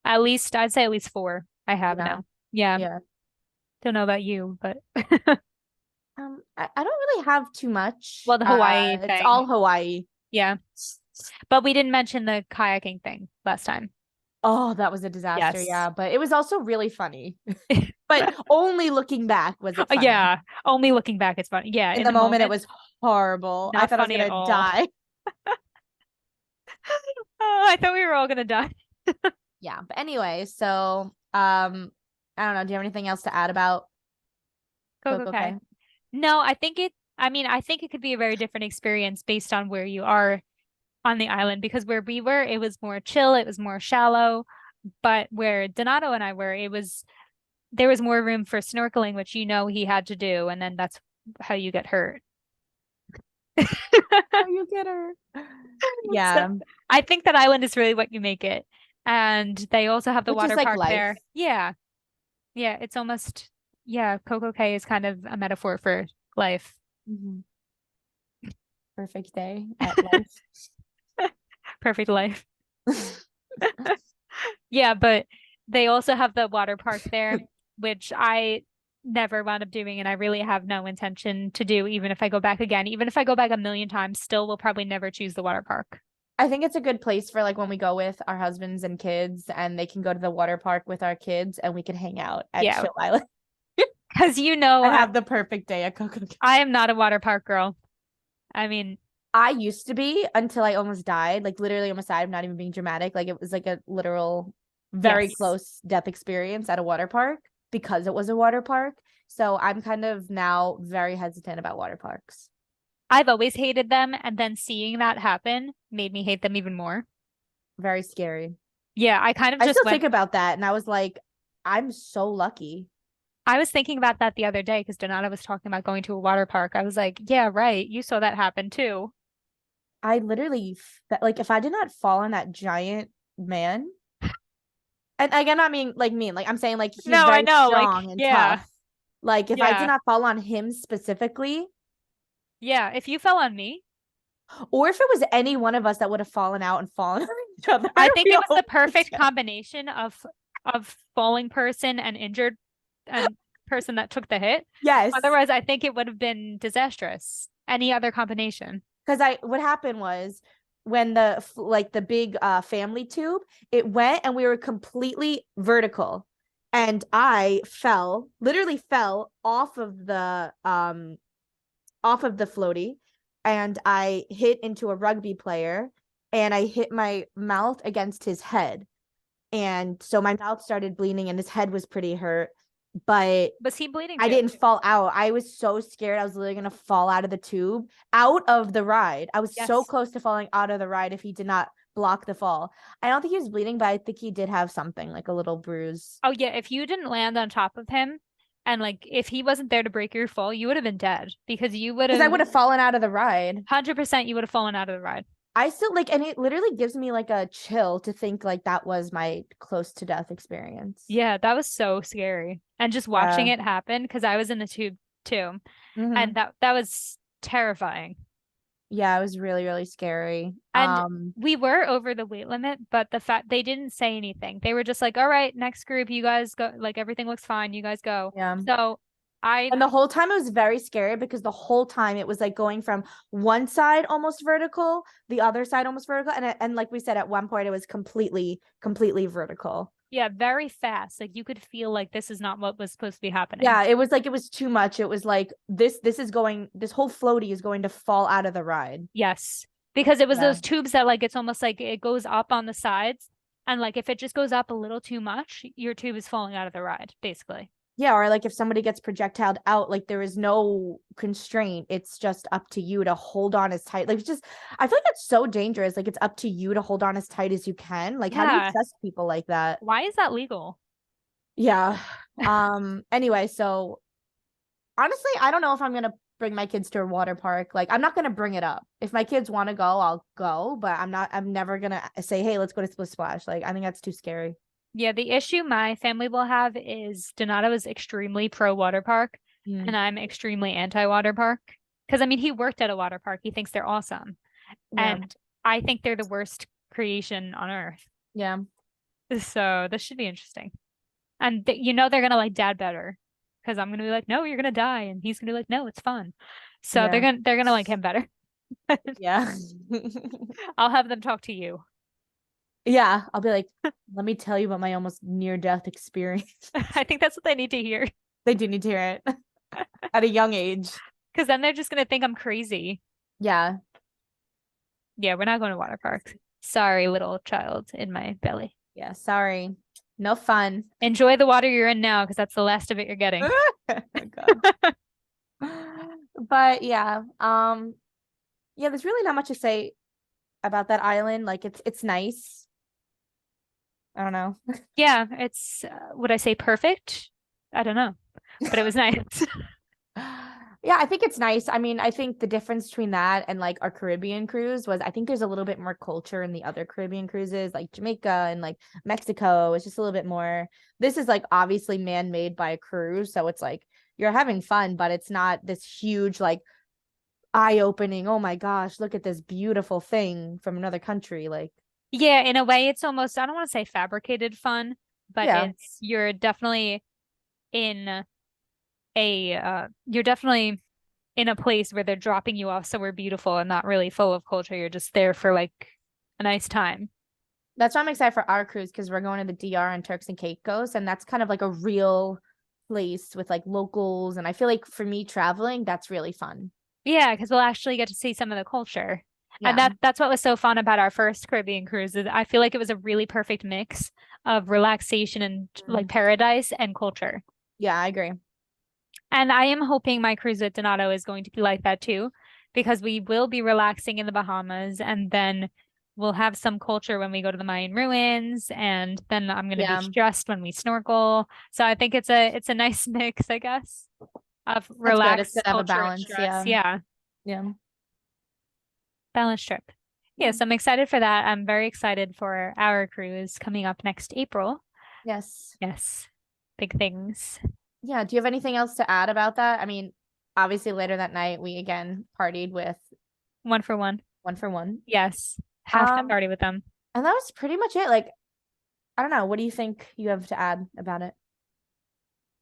At least I'd say at least 4 I have Yeah. now. Yeah. Yeah. Don't know about you, but I don't really have too much. well, the Hawaii It's thing. all Hawaii. Yeah. But we didn't mention the kayaking thing last time. Oh, that was a disaster. Yes. Yeah, but it was also really funny. But only looking back was it funny. Yeah. Only looking back, it's funny. Yeah. In the moment, it was horrible. I not thought I was funny at gonna all. die. Oh, I thought we were all gonna die. Yeah, but anyway, so I don't know. Do you have anything else to add about Coco Coco Cay. Cay? No, I think it could be a very different experience based on where you are on the island because where we were, it was more chill, it was more shallow. But where Donato and I were, there was more room for snorkeling, which he had to do, and then that's how you get hurt. Oh, you get her. So Yeah, I think that island is really what you make it. And they also have the which is water like park life. there. Yeah. Yeah, it's almost yeah, Coco Cay is kind of a metaphor for life. Mhm. Perfect day at life. Perfect life. Yeah, but they also have the water park there, which I never wound up doing, and I really have no intention to do, even if I go back again. Even if I go back a million times, still will probably never choose the water park. I think it's a good place for like when we go with our husbands and kids, and they can go to the water park with our kids, and we can hang out at Yeah, Chill Island because and have the perfect day at Coco Cay. I am not a water park girl. I mean, I used to be until I almost died, like literally almost died. I'm not even being dramatic. Like it was like a literal, very yes. close death experience at a water park because it was a water park. So I'm kind of now very hesitant about water parks. I've always hated them, and then seeing that happen made me hate them even more. Very scary. Yeah, I kind of I just still went. think about that, and I was like, I'm so lucky. I was thinking about that the other day because Donata was talking about going to a water park. I was like, yeah, right. You saw that happen too. I literally like if I did not fall on that giant man, and again, I mean like mean, like I'm saying like he's No, I very know. Like, strong and yeah, tough. Like if I did yeah. not fall on him specifically, Yeah, if you fell on me, Or if it was any one of us that would have fallen out and fallen on each other. I think it was the Real perfect legit. combination of falling person and injured and person that took the hit. Yes. Otherwise, I think it would have been disastrous. Any other combination. Because what happened was when the big family tube, it went and we were completely vertical. And I literally fell off of the floaty, and I hit into a rugby player, and I hit my mouth against his head. And so my mouth started bleeding and his head was pretty hurt, but Was he bleeding I too? didn't fall out. I was so scared. I was literally going to fall out of the tube, out of the ride. I was so Yes. close to falling out of the ride if he did not block the fall. I don't think he was bleeding, but I think he did have something like a little bruise. Oh yeah, if you didn't land on top of him and like if he wasn't there to break your fall, you would have been dead because you would Because I have would have fallen out of the ride. 100% you would have fallen out of the ride. I still like, and it literally gives me like a chill to think like that was my close to death experience. Yeah, that was so scary. And just watching Yeah. it happen because I was in the tube too. And Hmm. that was terrifying. Yeah, it was really, really scary. And we were over the weight limit, but the fact they didn't say anything. They were just like, "All right, next group, you guys go. Like everything looks fine. You guys go." Yeah. So I, And the whole time it was very scary because the whole time it was like going from one side almost vertical, the other side almost vertical, and like we said at one point it was completely vertical. yeah, very fast. Like you could feel like this is not what was supposed to be happening. Yeah, it was like it was too much. It was like this whole floaty is going to fall out of the ride. Yes, because it was Yeah. those tubes that like it's almost like it goes up on the sides, and like if it just goes up a little too much, your tube is falling out of the ride, basically. Yeah, or like if somebody gets projectiled out, like there is no constraint. It's just up to you to hold on as tight. Like it's just, I feel like that's so dangerous. Like it's up to you to hold on as tight as you can. Like how do you Yeah. trust people like that? Why is that legal? Yeah. Anyway, so honestly, I don't know if I'm gonna bring my kids to a water park. Like I'm not gonna bring it up. If my kids want to go, I'll go, but I'm never gonna say, hey, let's go to Split Splash. Like I think that's too scary. Yeah, the issue my family will have is Donato is extremely pro water park Mm. and I'm extremely anti water park. Because I mean, he worked at a water park. He thinks they're awesome. Yeah. And I think they're the worst creation on earth. Yeah. So this should be interesting. And you know they're gonna like dad better. Because I'm gonna be like, no, you're gonna die. And he's gonna be like, no, it's fun. So Yeah. they're gonna like him better. Yeah. I'll have them talk to you. Yeah. I'll be like, let me tell you about my almost near death experience. I think that's what they need to hear. They do need to hear it at a young age. Because then they're just gonna think I'm crazy. Yeah. Yeah, we're not going to water parks. Sorry, little child in my belly. Yeah. Sorry. No fun. Enjoy the water you're in now because that's the last of it you're getting. God. But yeah. Yeah, there's really not much to say about that island. Like it's nice. I don't know. Yeah, it's, would I say perfect? I don't know, but it was nice. Yeah, I think it's nice. I mean, I think the difference between that and like our Caribbean cruise was I think there's a little bit more culture in the other Caribbean cruises, like Jamaica and like Mexico. It's just a little bit more. This is like obviously man-made by a cruise, so it's like you're having fun, but it's not this huge like eye-opening, oh my gosh, look at this beautiful thing from another country. Like, Yeah, in a way, it's almost, I don't want to say fabricated fun, but yeah. you're definitely in you're definitely in a place where they're dropping you off somewhere beautiful and not really full of culture. You're just there for like a nice time. That's why I'm excited for our cruise because we're going to the DR and Turks and Caicos, and that's kind of like a real place with like locals. And I feel like for me traveling, that's really fun. Yeah, because we'll actually get to see some of the culture. And Yeah. that's what was so fun about our first Caribbean cruise is I feel like it was a really perfect mix of relaxation and like paradise and culture. Yeah, I agree. And I am hoping my cruise with Donato is going to be like that too, because we will be relaxing in the Bahamas and then we'll have some culture when we go to the Mayan ruins, and then I'm gonna be Yeah. stressed when we snorkel. So I think it's a nice mix, I guess, of That's good. It's relaxed good to have a culture and balance. stress. Yeah. Yeah, Yeah. balanced trip. Yes, I'm excited for that. I'm very excited for our cruise coming up next April. Yes. Yes, big things. Yeah. Do you have anything else to add about that? I mean, obviously later that night we again partied with One for one. One for One. Yes. Have to Um, party with them. and that was pretty much it. Like, I don't know. What do you think you have to add about it?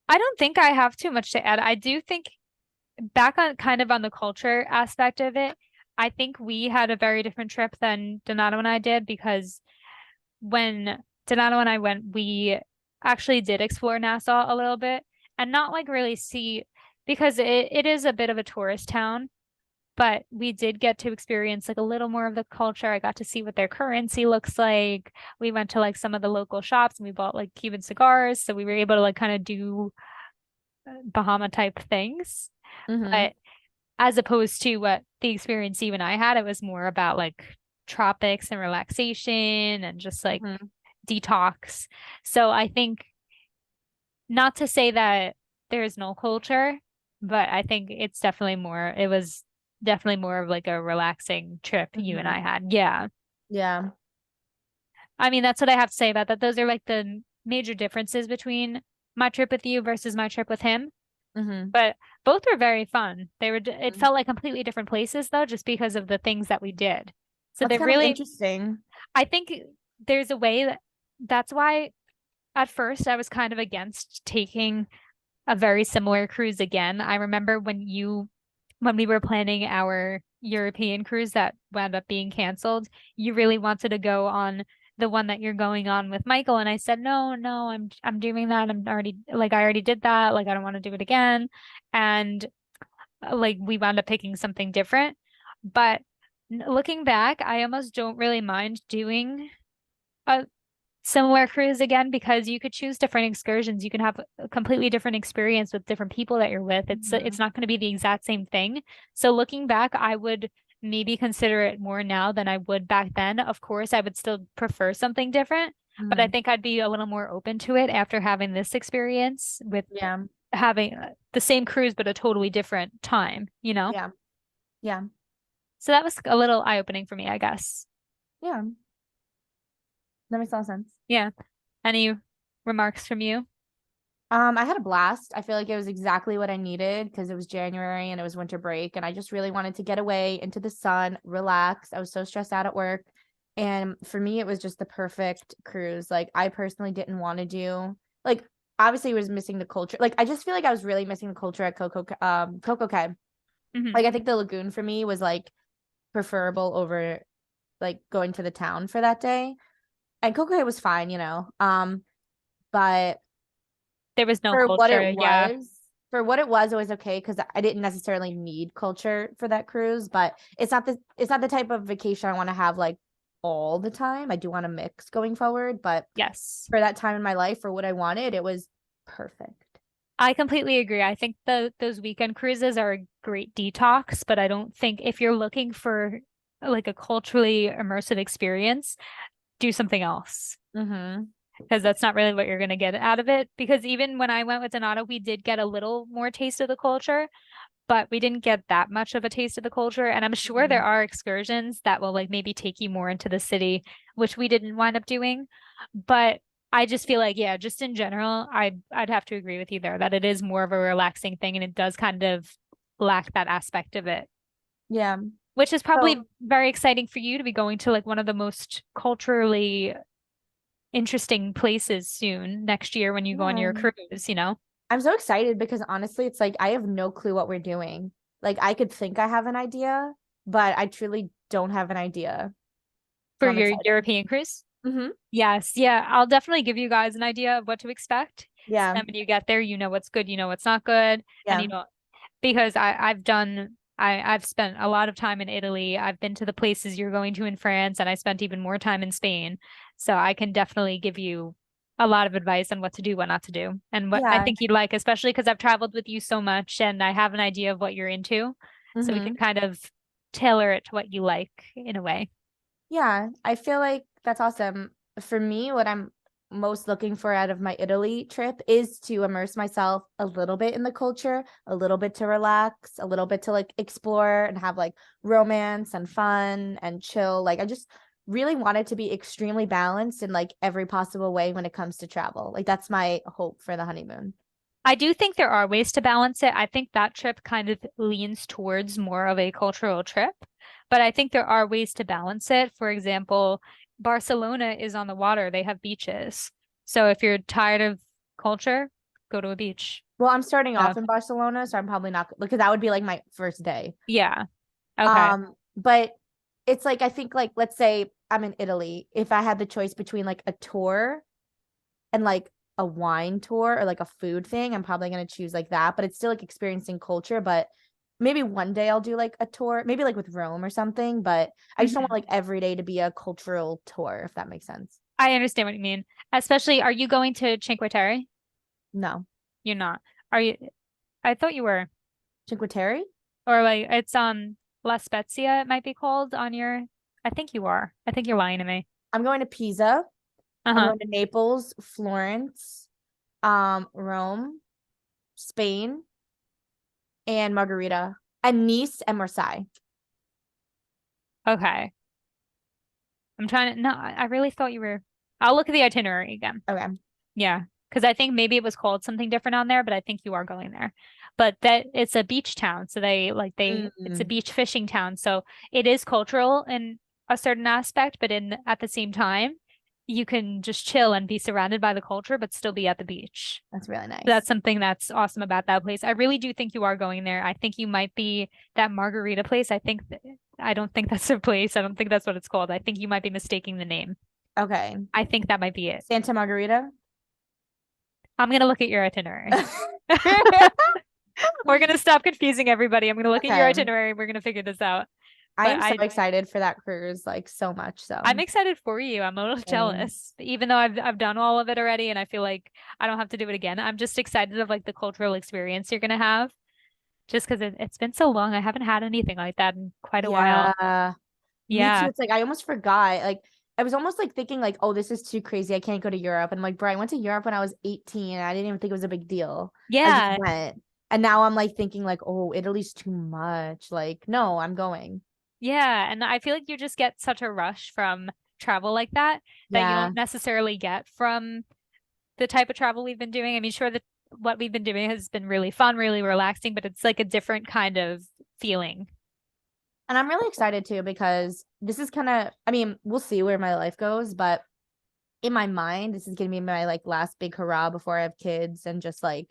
I don't think I have too much to add. I do think back on kind of on the culture aspect of it, I think we had a very different trip than Donato and I did because when Donato and I went, we actually did explore Nassau a little bit and not like really see because it is a bit of a tourist town, but we did get to experience like a little more of the culture. I got to see what their currency looks like. We went to like some of the local shops and we bought like Cuban cigars, so we were able to like kind of do Bahama type things. Mm-hmm. But as opposed to what the experience you and I had, it was more about like tropics and relaxation and just like Mm-hmm. detox. So I think not to say that there is no culture, but I think it was definitely more of like a relaxing trip you and Mm-hmm. I had. Yeah. Yeah. I mean, that's what I have to say about that. Those are like the major differences between my trip with you versus my trip with him. Mm-hmm. But both were very fun. It felt like completely different places though, just because of the things that we did. So That's they kind of really, interesting. I think there's a way that's why at first I was kind of against taking a very similar cruise again. I remember when we were planning our European cruise that wound up being canceled, you really wanted to go on the one that you're going on with Michael. And I said, no, no, I'm doing that. I already did that. Like, I don't want to do it again. And like, we wound up picking something different. But looking back, I almost don't really mind doing a similar cruise again because you could choose different excursions. You can have a completely different experience with different people that you're with. Mm-hmm. It's not going to be the exact same thing. So looking back, I would maybe consider it more now than I would back then. Of course, I would still prefer something different, but I Mm-hmm. think I'd be a little more open to it after having this experience with Yeah. having the same cruise but a totally different time, you know? Yeah. Yeah. So that was a little eye-opening for me, I guess. Yeah. That makes a lot of sense. Yeah. Any remarks from you? I had a blast. I feel like it was exactly what I needed because it was January and it was winter break, and I just really wanted to get away into the sun, relax. I was so stressed out at work. And for me, it was just the perfect cruise. Like, I personally didn't want to do, like, obviously, it was missing the culture. Like, I just feel like I was really missing the culture at Coco Cay. Hmm. Like, I think the lagoon for me was like preferable over like going to the town for that day. And Coco Cay was fine, but There was no for what it culture. Yeah. was, it was okay because I didn't necessarily need culture for that cruise, but it's not the type of vacation I want to have like all the time. I do want to mix going forward, but Yes. for that time in my life, for what I wanted, it was perfect. I completely agree. I think those weekend cruises are a great detox, but I don't think if you're looking for like a culturally immersive experience, do something else Mm-hmm. because that's not really what you're going to get out of it. Because even when I went with Donato, we did get a little more taste of the culture, but we didn't get that much of a taste of the culture. And I'm sure Mm-hmm. there are excursions that will like maybe take you more into the city, which we didn't wind up doing. But I just feel like, yeah, just in general, I'd have to agree with you there that it is more of a relaxing thing and it does kind of lack that aspect of it, Yeah. which is probably So very exciting for you to be going to like one of the most culturally interesting places soon next year when you go on yeah, your cruise, you know, I'm so excited because honestly, it's like I have no clue what we're doing. Like, I could think I have an idea, but I truly don't have an idea. So for I'm your excited. European cruise. Mm-hmm. Yes, yeah, I'll definitely give you guys an idea of what to expect. So Yeah. then when you get there, you know what's good, you know what's not good, and Yeah. you know because I've spent a lot of time in Italy. I've been to the places you're going to in France, and I spent even more time in Spain. So I can definitely give you a lot of advice on what to do, what not to do, and what I Yeah. think you'd like, especially because I've traveled with you so much and I have an idea of what you're into. So we Mm-hmm. can kind of tailor it to what you like in a way. Yeah, I feel like that's awesome. For me, what I'm most looking for out of my Italy trip is to immerse myself a little bit in the culture, a little bit to relax, a little bit to like explore and have like romance and fun and chill. Like, I just really want it to be extremely balanced in like every possible way when it comes to travel. Like, that's my hope for the honeymoon. I do think there are ways to balance it. I think that trip kind of leans towards more of a cultural trip, but I think there are ways to balance it. For example, Barcelona is on the water, they have beaches. So if you're tired of culture, go to a beach. Well, I'm starting So, off in Barcelona, so I'm probably not because that would be like my first day. yeah. Okay. But it's like I think like let's say I'm in Italy. If I had the choice between like a tour and like a wine tour or like a food thing, I'm probably gonna choose like that. But it's still like experiencing culture. But maybe one day I'll do like a tour, maybe like with Rome or something. But I just don't want Mhm. like every day to be a cultural tour, if that makes sense. I understand what you mean. Especially, are you going to Cinque Terre? No. You're not. Are you? I thought you were. Cinque Terre? Or like it's La Spezia it might be called on your I think you are. I think you're lying to me. I'm going to Pisa. I'm Uh-huh. going to Naples, Florence, Rome, Spain, and Margarita, and Nice and Marseille. Okay. I'm trying to no, I really thought you were I'll look at the itinerary again. Okay. Yeah. Because I think maybe it was called something different on there, but I think you are going there. But that it's a beach town, so it's a Mm, beach fishing town. So it is cultural in a certain aspect, but in at the same time, you can just chill and be surrounded by the culture, but still be at the beach. that's really nice. That's something that's awesome about that place. I really do think you are going there. I think you might be that margarita place. I don't think that's a place. I don't think that's what it's called. I think you might be mistaking the name. Okay. I think that might be it. Santa Margarita. I'm gonna look at your itinerary. We're gonna stop confusing everybody. I'm gonna look at your Okay. itinerary. We're gonna figure this out. I But am so excited for that cruise, like so much. I'm So, excited for you. I'm a little same. jealous, even though I've done all of it already, and I feel like I don't have to do it again. I'm just excited of like the cultural experience you're gonna have. Just because it's been so long. I haven't had anything like that in quite a while. Yeah, me too. Yeah. It's like I almost forgot. Like I was almost like thinking like, oh, this is too crazy. I can't go to Europe. And I'm like, bro, I went to Europe when I was 18. And I didn't even think it was a big deal. I just Yeah. went. And now I'm like thinking like, oh, Italy's too much. Like, no, I'm going. Yeah. And I feel like you just get such a rush from travel like that that you Yeah. don't necessarily get from the type of travel we've been doing. I mean, sure that what we've been doing has been really fun, really relaxing, but it's like a different kind of feeling. And I'm really excited too because this is kind of, I mean, we'll see where my life goes, but in my mind, this is gonna be my like last big hurrah before I have kids and just like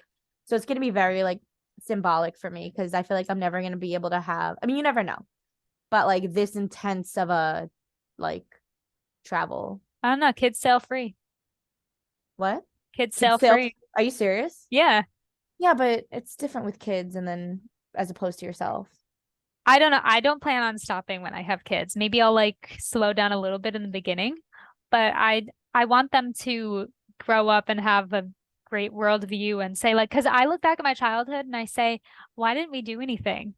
so it's gonna be very like symbolic for me because I feel like I'm never gonna be able to have I mean you never know, but like this intense of a like travel. I don't know, kids sail free. What? Kids Kids sail sail free. are you serious? Yeah. Yeah, but it's different with kids and then as opposed to yourself. I don't know. I don't plan on stopping when I have kids. Maybe I'll like slow down a little bit in the beginning, but I want them to grow up and have a great worldview and say like, because I look back at my childhood and I say, why didn't we do anything?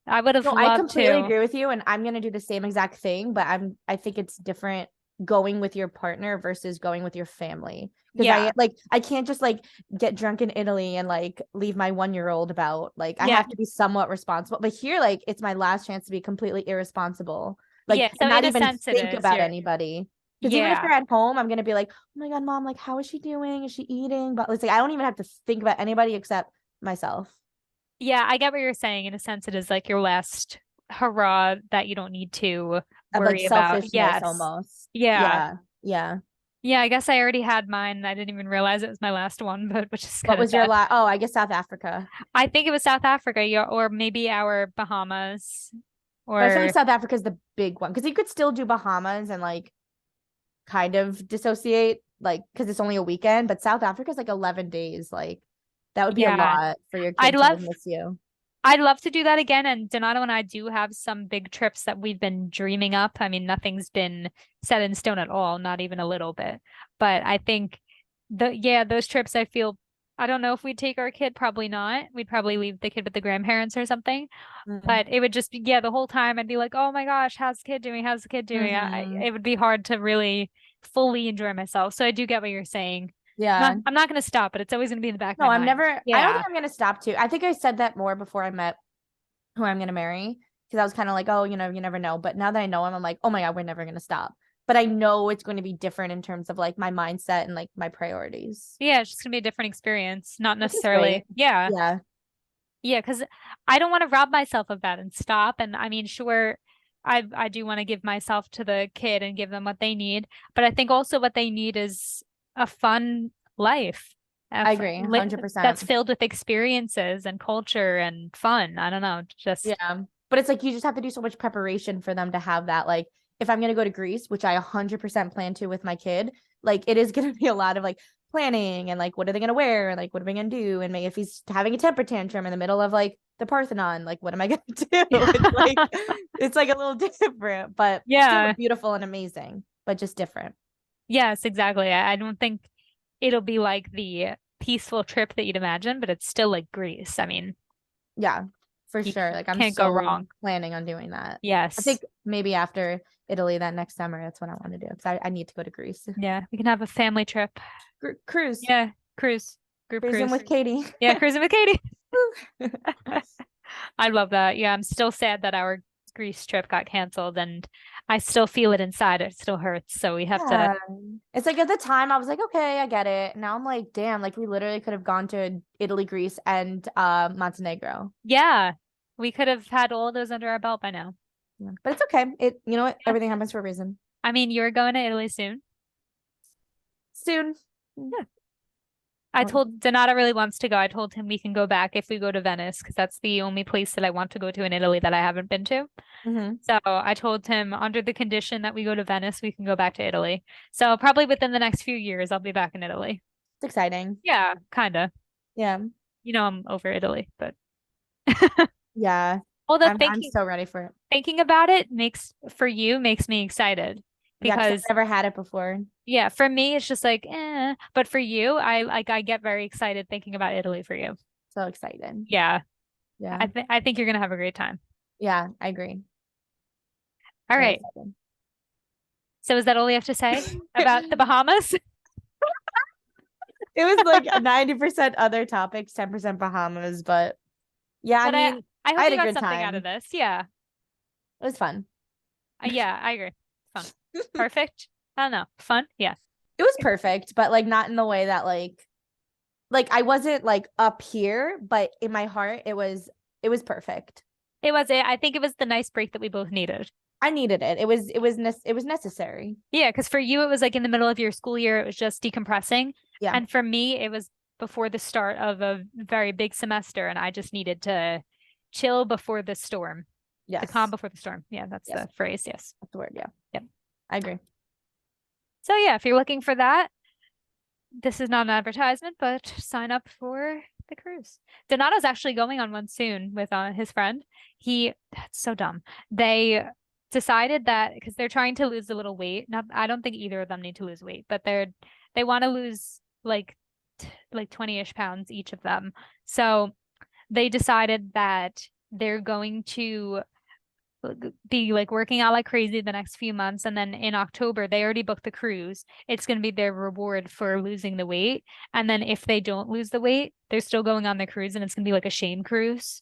I would have No, I loved completely to. agree with you, and I'm gonna do the same exact thing, but I think it's different going with your partner versus going with your family. Because Yeah. I can't just like get drunk in Italy and like leave my 1 year old about like I Yeah. have to be somewhat responsible. But here, like it's my last chance to be completely irresponsible, like Yeah. and So in not a even sense it think is. about You're anybody. Because even if yeah. they're at home, I'm gonna be like, oh my god, mom, like how is she doing? Is she eating? But it's like I don't even have to think about anybody except myself. Yeah, I get what you're saying. In a sense, it is like your last hurrah that you don't need to Of like worry about. selfishness Yes. almost. Yeah. Yeah. Yeah. Yeah, I guess I already had mine. I didn't even realize it was my last one, but which is What kind of was your sad. last? Oh, I guess South Africa. I think it was South Africa, yeah, or maybe our Bahamas, But I feel like or South Africa is the big one because you could still do Bahamas and like kind of dissociate, like because it's only a weekend. But South Africa is like 11 days. Like that would be a yeah. lot for your I'd kid to like love miss you. I'd love to do that again. And Donato and I do have some big trips that we've been dreaming up. I mean, nothing's been set in stone at all, not even a little bit. But I think those trips I feel I don't know if we'd take our kid, probably not. We'd probably leave the kid with the grandparents or something. Mm-hmm. But it would just be, yeah, the whole time I'd be like, oh my gosh, how's the kid doing? How's the kid doing? It would be hard to really fully enjoy myself. So I do get what you're saying. Yeah. I'm not going to stop, but it's always going to be in the back of No, my I'm mind. never. I don't Yeah. think I'm gonna stop to. I think I said that more before I met who I'm gonna marry because I was kind of like, oh, you know, you never know. But now that I know him, I'm like, oh my god, we're never gonna stop. but I know it's going to be different in terms of like my mindset and like my priorities. Yeah, it's just gonna be a different experience, not Which is great. necessarily. Yeah. Yeah. Yeah, because I don't want to rob myself of that and stop. And I mean, sure, I do want to give myself to the kid and give them what they need, but I think also what they need is a fun life, I agree, 100%. that's filled with experiences and culture and fun. I don't know, just Yeah. But it's like you just have to do so much preparation for them to have that. Like, if I'm going to go to Greece, which I 100% plan to with my kid, like, it is going to be a lot of like planning and like, what are they going to wear? And like, what are we going to do? And if he's having a temper tantrum in the middle of like the Parthenon, like, what am I going to do? It's like a little different, but still yeah, beautiful and amazing, but just different. yes, exactly. I don't think it'll be like the peaceful trip that you'd imagine, but it's still like Greece. I mean, Yeah, for you sure. Like I'm can't go so wrong. planning on doing that. I Yes. think maybe after Italy that next summer, that's what I want to do because I need to go to Greece. Yeah, we can have a family trip. Cruise. Yeah, cruise, group Cruising cruise. with Katie. Yeah, cruising with Katie. I love that. Yeah, I'm still sad that our Greece trip got canceled and I still feel it inside. It still hurts. So we have to, Yeah. It's like at the time I was like, okay, I get it. Now I'm like, damn, like we literally could have gone to Italy, Greece, and Montenegro. yeah, we could have had all those under our belt by now. Yeah. But it's okay. You know what? Yeah. Everything happens for a reason. I mean, you're going to Italy soon. Soon. Yeah. I told Donato really wants to go. I told him we can go back if we go to Venice because that's the only place that I want to go to in Italy that I haven't been to. Mm-hmm. So I told him under the condition that we go to Venice, we can go back to Italy. So probably within the next few years, I'll be back in Italy. It's exciting. Yeah, kind of. Yeah. You know, I'm over Italy, but Yeah. although I'm so ready for it. thinking about it makes me excited Yeah, because because I've never had it before. yeah, for me it's just like but for you, I get very excited thinking about Italy for you. So excited. Yeah, Yeah. I think you're gonna have a great time. Yeah, I agree. All Very right. excited. So is that all you have to say about the Bahamas? It was like 90% other topics, 10% Bahamas, but yeah, I But mean, I I hope had you a got good something out time. of this. Yeah. It was fun. Yeah, I agree. Fun. Perfect. I don't know. Fun? Yes. It was perfect, but like not in the way that like I wasn't like up here, but in my heart it was perfect. I think it was the nice break that we both needed. I needed it. It was necessary. Yeah, because for you, it was like in the middle of your school year, it was just decompressing. Yeah. And for me, it was before the start of a very big semester, and I just needed to chill before the storm. Yes. The calm before the storm. Yeah, that's Yes. the phrase. Yes. That's the word. Yeah. Yep. I agree. So yeah, if you're looking for that, this is not an advertisement, but sign up for the cruise. Donato's actually going on one soon with his friend. That's so dumb. They decided that because they're trying to lose a little weight. Not, I don't think either of them need to lose weight, but they want to lose like 20-ish pounds each of them. So they decided that they're going to be like working out like crazy the next few months, and then in October they already booked the cruise. It's going to be their reward for losing the weight, and then if they don't lose the weight, they're still going on the cruise, and it's going to be like a shame cruise.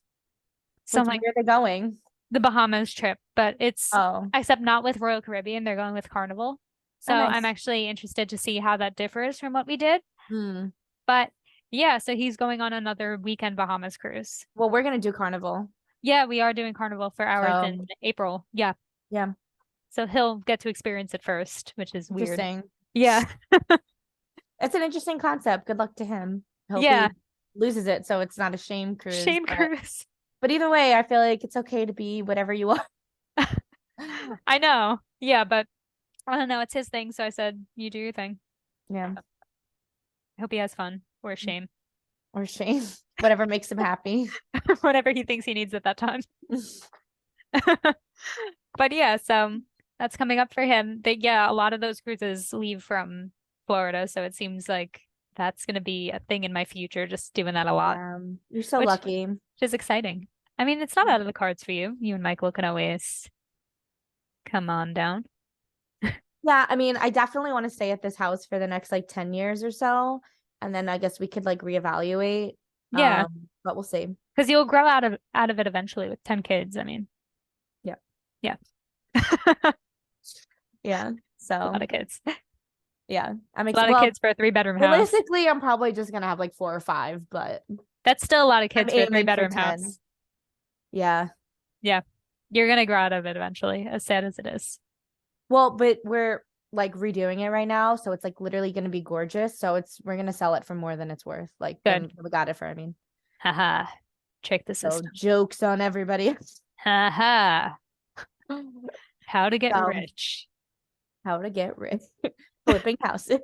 So I'm like, Where are they going? the Bahamas trip, but it's Oh. except not with Royal Caribbean. They're going with Carnival. So Oh, nice. I'm actually interested to see how that differs from what we did. Hmm. But yeah, so he's going on another weekend Bahamas cruise. Well, we're gonna do Carnival. Yeah, we are doing Carnival for ours So in April. Yeah. yeah. So he'll get to experience it first, which is weird. Interesting. Yeah. It's an interesting concept. Good luck to him. Hope Yeah. he loses it so it's not a shame cruise. Shame cruise. But either way, I feel like it's okay to be whatever you are. I know. Yeah, but I don't know. It's his thing. So I said, you do your thing. Yeah. I hope he has fun or shame. Or shame. Whatever makes him happy. Whatever he thinks he needs at that time. But yeah, so that's coming up for him. Yeah, a lot of those cruises leave from Florida, so it seems like that's gonna be a thing in my future, just doing that a lot. You're so Which lucky. is exciting. I mean, it's not out of the cards for you. You and Michael can always come on down. Yeah, I mean, I definitely want to stay at this house for the next like 10 years or so. And then I guess we could like reevaluate. Yeah. But we'll see. Because you'll grow out of it eventually with 10 kids. I mean, Yeah. yeah. Yeah. So A lot of kids. yeah, I'm A lot of kids for a 3-bedroom house. realistically, I'm probably just gonna have like 4 or 5, but That's still a lot of I'm kids for a aiming for 3-bedroom 10. house. Yeah. Yeah. You're gonna grow out of it eventually, as sad as it is. Well, but we're like redoing it right now, so it's like literally gonna be gorgeous. So we're gonna sell it for more than it's worth. Like Good. we got it for, I mean. Haha. Check the So system. jokes on everybody. Haha. How to get So, rich. how to get rich. Flipping houses.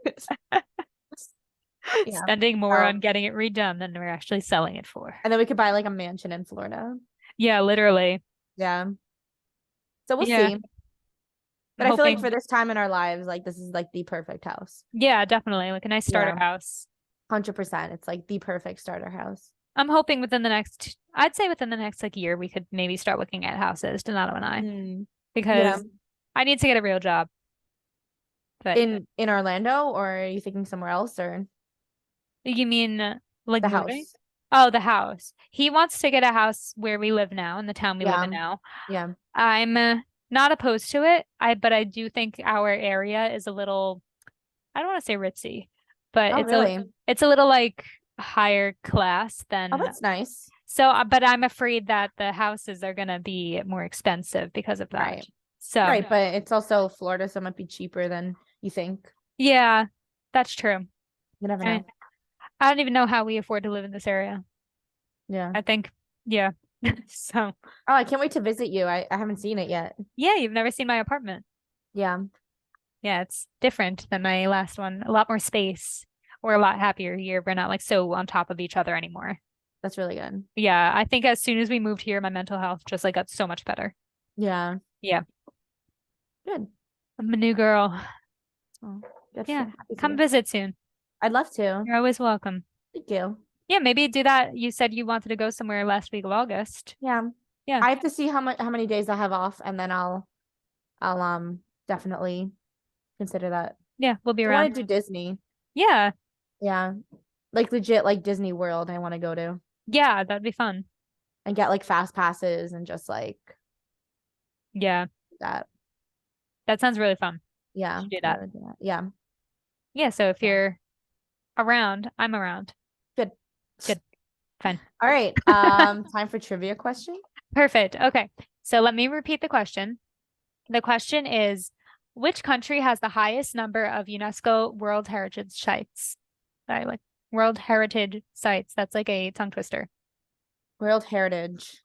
Yeah. Spending more on getting it redone than we're actually selling it for. And then we could buy like a mansion in Florida. Yeah, literally. Yeah. So we'll Yeah. see. But I feel like for this time in our lives, like this is like the perfect house. Yeah, definitely. Like a nice starter house. 100%. It's like the perfect starter house. I'm hoping I'd say within the next like year, we could maybe start looking at houses, Donato and I, because I need to get a real job. But in Orlando, or are you thinking somewhere else, or you mean like the moving? house? Oh, the house. He wants to get a house where we live now, in the town we live in now. Yeah. I'm not opposed to it. But I do think our area is a little, I don't want to say ritzy, but it's a little like higher class than. Oh, that's nice. So, but I'm afraid that the houses are gonna be more expensive because of that. Right. So, right, but it's also Florida, so it might be cheaper than you think. Yeah, that's true. You never know. I don't even know how we afford to live in this area. Yeah. I think, yeah. So. Oh, I can't wait to visit you. I haven't seen it yet. Yeah, you've never seen my apartment. Yeah. Yeah, it's different than my last one. A lot more space. We're a lot happier here. We're not like so on top of each other anymore. That's really good. Yeah, I think as soon as we moved here, my mental health just like got so much better. Yeah. Yeah. Good. I'm a new girl. Oh, good. Yeah, come visit soon. I'd love to. You're always welcome. Thank you. Yeah, maybe do that. You said you wanted to go somewhere last week of August. Yeah. Yeah. I have to see how many days I have off, and then I'll definitely consider that. Yeah, we'll be I around. want to do Disney. Yeah. Yeah. Like legit like Disney World I want to go to. Yeah, that'd be fun. And get like fast passes and just like Yeah. that. That sounds really fun. Yeah. Do that. Yeah. Yeah, so if you're around, I'm around. Good. Fine. All right. Time for trivia question. Perfect. Okay. So let me repeat the question. The question is, which country has the highest number of UNESCO World Heritage Sites? Sorry, like World Heritage Sites. That's like a tongue twister. World Heritage.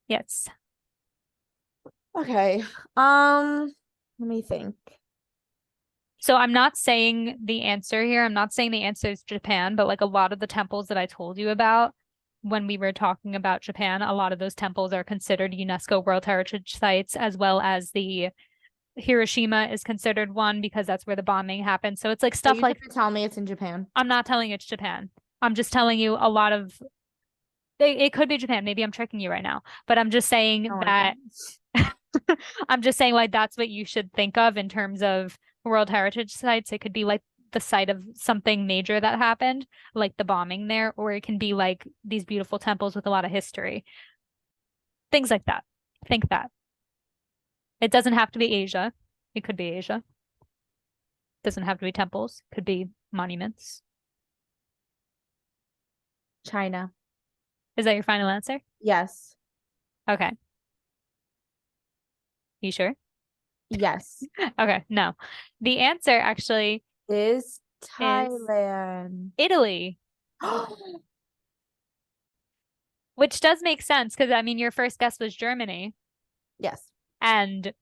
Yes. Okay. Let me think. So I'm not saying the answer here. I'm not saying the answer is Japan, but like a lot of the temples that I told you about when we were talking about Japan, a lot of those temples are considered UNESCO World Heritage Sites, as well as the Hiroshima is considered one because that's where the bombing happened. So it's like stuff like. Tell me it's in Japan. I'm not telling you it's Japan. I'm just telling you a lot of. It could be Japan. Maybe I'm tricking you right now, but I'm just saying that. I'm just saying like that's what you should think of in terms of World Heritage Sites. It could be like the site of something major that happened, like the bombing there, or it can be like these beautiful temples with a lot of history. Things like that. Think that. It doesn't have to be Asia. It could be Asia. It doesn't have to be temples. It could be monuments. China. Is that your final answer? Yes. Okay. You sure? Yes. Okay, no. The answer actually is Thailand. Italy. Which does make sense because I mean your first guess was Germany. Yes. And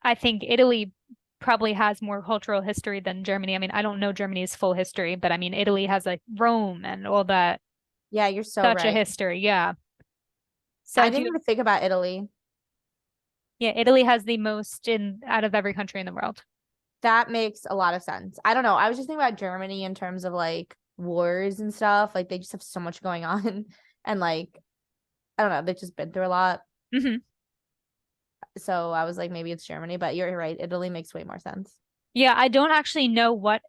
I think Italy probably has more cultural history than Germany. I mean, I don't know Germany's full history, but I mean Italy has like Rome and all that. Yeah, you're so such a history. Yeah. So I didn't even think about Italy. Yeah, Italy has the most out of every country in the world. That makes a lot of sense. I don't know. I was just thinking about Germany in terms of like wars and stuff. Like they just have so much going on. And like, I don't know, they've just been through a lot. Mm-hmm. So I was like, maybe it's Germany, but you're right. Italy makes way more sense. Yeah, I don't actually know what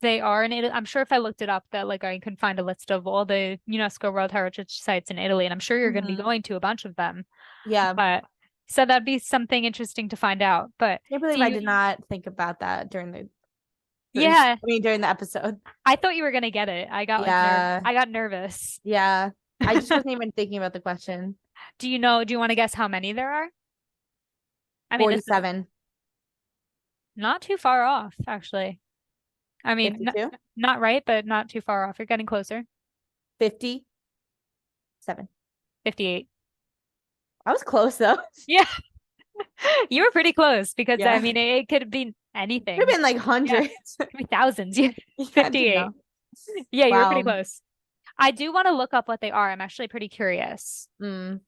they are in Italy. I'm sure if I looked it up that like I could find a list of all the UNESCO World Heritage Sites in Italy, and I'm sure you're going to be going to a bunch of them. Yeah. But So that'd be something interesting to find out. But I believe I did not think about that during the yeah, during the episode. I thought you were gonna get it. I got Yeah. I got nervous. Yeah. I just wasn't even thinking about the question. Do you want to guess how many there are? I mean, this is 47. not too far off, actually. I mean, 52. not right, but not too far off. You're getting closer. 57. 58. I was close though. Yeah. You were pretty close because I Yeah. mean it could be Could anything. have been like Yeah. hundreds. It could be thousands. Yeah. Yeah, I didn't 58. know. Yeah, you were pretty Wow. close. I do want to look up what they are. I'm actually pretty curious. Mm.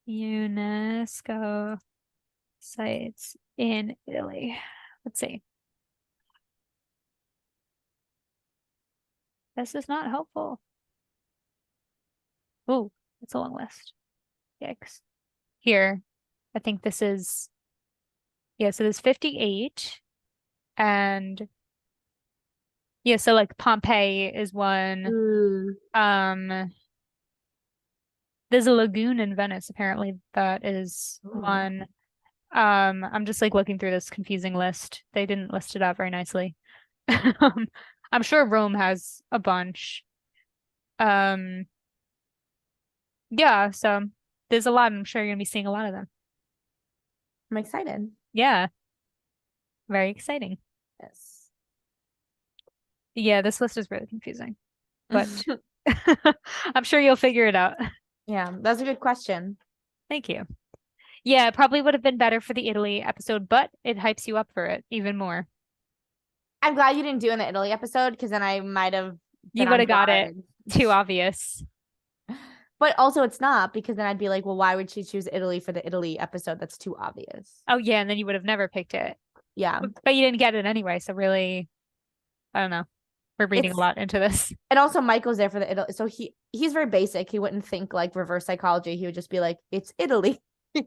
UNESCO sites in Italy. Let's see. This is not helpful. Oh, it's a long list. Yikes. Here, I think this is, yeah, so there's 58. And yeah, so like Pompeii is one. Ooh. There's a lagoon in Venice, apparently, that is Ooh. one. I'm just like looking through this confusing list. They didn't list it out very nicely. I'm sure Rome has a bunch. Um, yeah, so there's a lot. I'm sure you're gonna be seeing a lot of them. I'm excited. Yeah, very exciting. Yes. Yeah, this list is really confusing, but I'm sure you'll figure it out. Yeah, that's a good question. Thank you. Yeah, it probably would have been better for the Italy episode, but it hypes you up for it even more. I'm glad you didn't do in the Italy episode because then I might have You been would on have got it board. too obvious. But also it's not because then I'd be like, well, why would she choose Italy for the Italy episode? That's too obvious. Oh yeah, and then you would have never picked it. Yeah. But you didn't get it anyway, so really, I don't know. We're reading a lot into this. And also Michael's there for the Italy. So he's very basic. He wouldn't think like reverse psychology. He would just be like, it's Italy.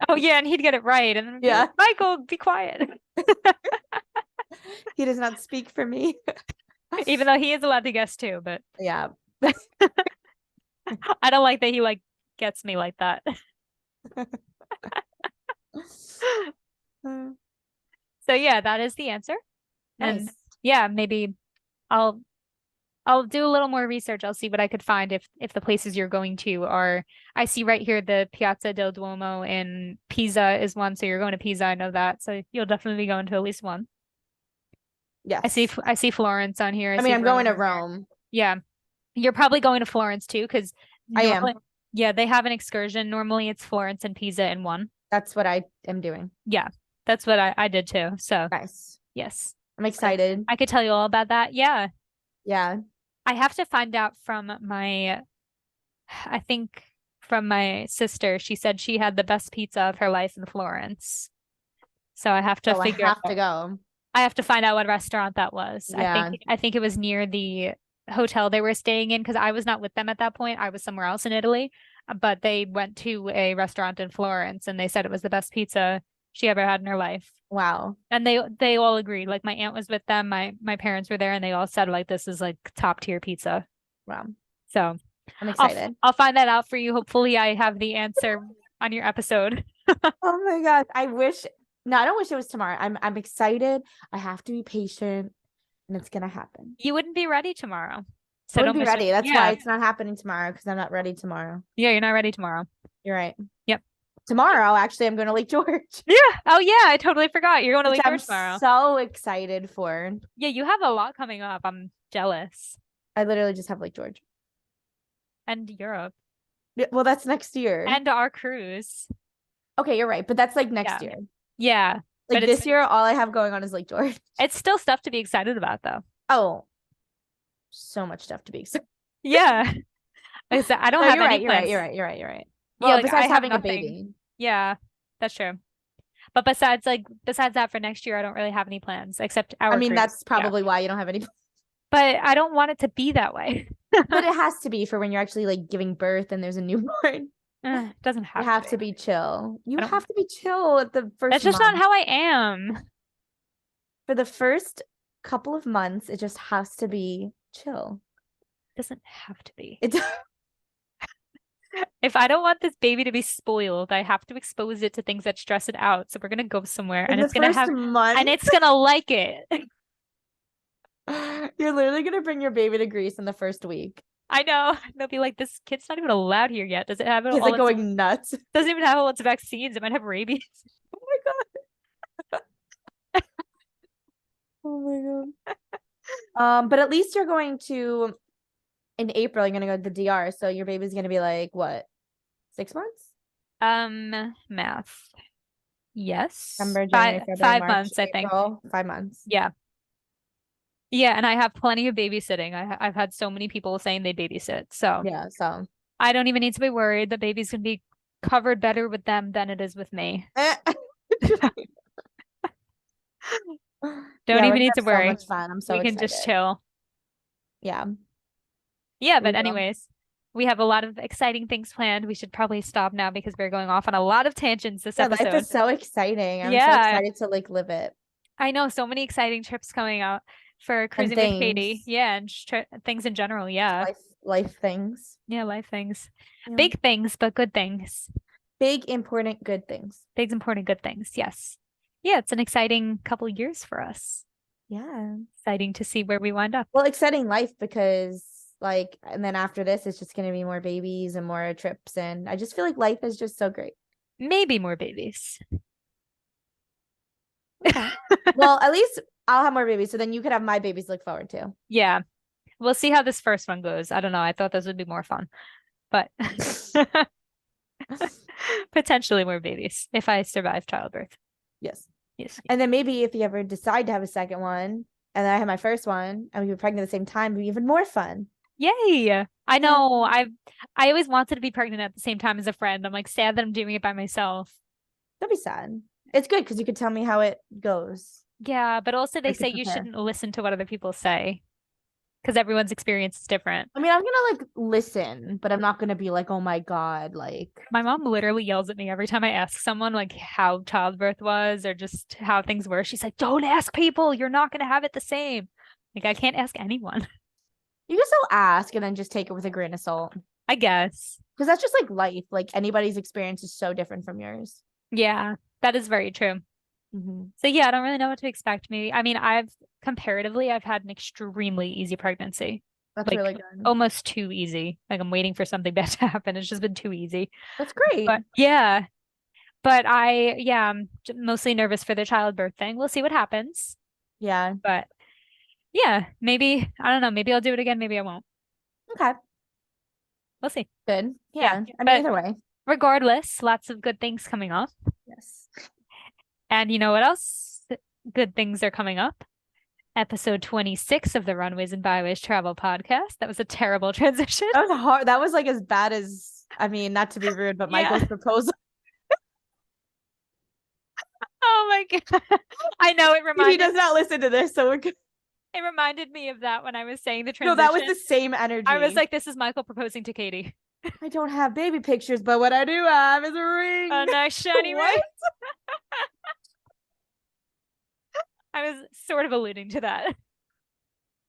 Oh yeah, and he'd get it right. And then Yeah. like, Michael, be quiet. He does not speak for me. Even though he is allowed to guess too, but Yeah. I don't like that he like gets me like that. So yeah, that is the answer. Nice. And yeah, maybe I'll do a little more research. I'll see what I could find if the places you're going to are. I see right here the Piazza del Duomo in Pisa is one, so you're going to Pisa. I know that, so you'll definitely be going to at least one. Yes. I see Florence on here. I mean, I'm going to Rome. Yeah, you're probably going to Florence too, because I am. Yeah, they have an excursion. Normally, it's Florence and Pisa in one. That's what I am doing. Yeah, that's what I did too. So nice. Yes, I'm excited. I could tell you all about that. Yeah. Yeah. I have to find out from I think from my sister. She said she had the best pizza of her life in Florence. So I have to figure I have to go. I have to find out what restaurant that was. Yeah. I think it was near the hotel they were staying in because I was not with them at that point. I was somewhere else in Italy, but they went to a restaurant in Florence and they said it was the best pizza she ever had in her life. Wow. And they all agreed. Like my aunt was with them, my parents were there, and they all said like this is like top tier pizza. Wow. So I'm excited. I'll find that out for you. Hopefully I have the answer on your episode. Oh my gosh. I don't wish it was tomorrow. I'm excited. I have to be patient and it's gonna happen. You wouldn't be ready tomorrow. So I wouldn't be ready. That's why it's not happening tomorrow, because I'm not ready tomorrow. Yeah, you're not ready tomorrow. You're right. Yep. Tomorrow, actually, I'm going to Lake George. Yeah. Oh yeah, I totally forgot. You're going to Lake George tomorrow. So excited for. Yeah, you have a lot coming up. I'm jealous. I literally just have Lake George. And Europe. Yeah, well, that's next year. And our cruise. Okay, you're right. But that's like next year. Yeah. Like this year, all I have going on is Lake George. It's still stuff to be excited about, though. Oh, so much stuff to be excited. Yeah. Like I said, I don't have any plans. You're right. Well, Yeah, like, besides having nothing. a baby. Yeah, that's true. But besides that for next year, I don't really have any plans except our cruise. That's probably why you don't have any plans. But I don't want it to be that way. But it has to be for when you're actually like giving birth and there's a newborn. It doesn't have You have to be chill. You don't- have to be chill at the first That's just month. not how I am. For the first couple of months, it just has to be chill. It doesn't have to be. It If I don't want this baby to be spoiled, I have to expose it to things that stress it out. So we're gonna go somewhere In and the it's gonna first have and month, it's gonna like it. you're literally gonna bring your baby to Greece in the first week. I know. They'll be like, this kid's not even allowed here yet. Does it have He's all like its going nuts. doesn't even have all its vaccines? It might have rabies. Oh my god. Oh my god. But at least you're going to in April, you're gonna go to the DR. So your baby's gonna be like what? 6 months? Math. Yes. December, January, February, 5 months, March, I think. April. 5 months. Yeah. Yeah, and I have plenty of babysitting. I've had so many people saying they babysit. So Yeah, so I don't even need to be worried. The baby's gonna be covered better with them than it is with me. Don't yeah, we're even gonna need to have so worry. much fun. I'm so We can excited. just chill. Yeah, Yeah, we but will. anyways, we have a lot of exciting things planned. We should probably stop now because we're going off on a lot of tangents this Yeah, life episode. is so exciting. I'm so Yeah, excited to like live it I know so many exciting trips coming out for and cruising with Katie. things, Yeah, and just things in general. Yeah. life things. Yeah, life things. Yeah. Big things, but good things. Big, important, good things. Big, important, good things. Yes. Yeah, it's an exciting couple years for us. Yeah. Exciting to see where we wind up. Well, exciting life because like, and then after this, it's just gonna be more babies and more trips, and I just feel like life is just so great. Maybe more babies. Okay. Well, at least I'll have more babies, so then you could have my babies to look forward to. Yeah. We'll see how this first one goes. I don't know. I thought this would be more fun, but potentially more babies if I survive childbirth. Yes. Yes. And then maybe if you ever decide to have a second one, and then I have my first one, and we were pregnant at the same time, it'd be even more fun. Yay. I know. I always wanted to be pregnant at the same time as a friend. I'm like sad that I'm doing it by myself. Don't be sad. It's good because you could tell me how it goes. Yeah, but also they I could say you prepare. shouldn't listen to what other people say because everyone's experience is different. I mean, I'm gonna like listen, but I'm not gonna be like, oh my God, like My mom literally yells at me every time I ask someone like how childbirth was or just how things were. She's like, "Don't ask people. You're not going to have it the same." Like I can't ask anyone. you can still ask and then just take it with a grain of salt. I guess. Because that's just like life. Like anybody's experience is so different from yours. Yeah, that is very true. Mm-hmm. So yeah, I don't really know what to expect. Maybe I mean, I've had an extremely easy pregnancy. That's Like really good. almost too easy. Like I'm waiting for something bad to happen. It's just been too easy. That's great. But I'm mostly nervous for the childbirth thing. We'll see what happens. Yeah. But yeah, maybe, I don't know, maybe I'll do it again, maybe I won't. Okay. We'll see. Good. Yeah, I mean, but either way. regardless, lots of good things coming up. Yes. And you know what else? Good things are coming up. Episode 26 of the Runways and Byways travel podcast. That was a terrible transition. That was hard. That was like as bad as, I mean, not to be rude, but Yeah. Michael's proposal. Oh my God. I know it He reminded does not listen to this, so we're good. it reminded me of that when I was saying the No, transition. that was the same energy. I was like, this is Michael proposing to Katie. I don't have baby pictures, but what I do have is a ring. A nice shiny ring. What? I was sort of alluding to that.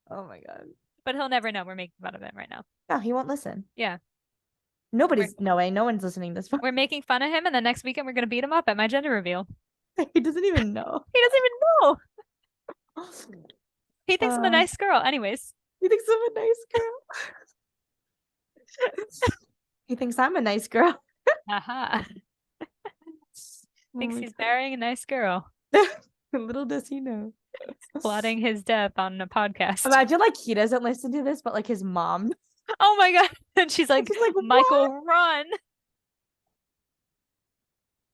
Oh my God. But he'll never know we're making fun of him right now. No, he won't listen. Yeah. Nobody's, no way. No one's listening this far. We're making fun of him, and the next weekend we're going to beat him up at my gender reveal. He doesn't even know. He doesn't even know. He thinks I'm a nice girl. Anyways. He thinks I'm a nice girl. He thinks I'm a nice girl. Aha. Thinks Oh he's my marrying a nice girl. God. Little does he know. Plotting his death on a podcast. Imagine like he doesn't listen to this, but like his mom. Oh my God. And she's like, Michael, "What?" run.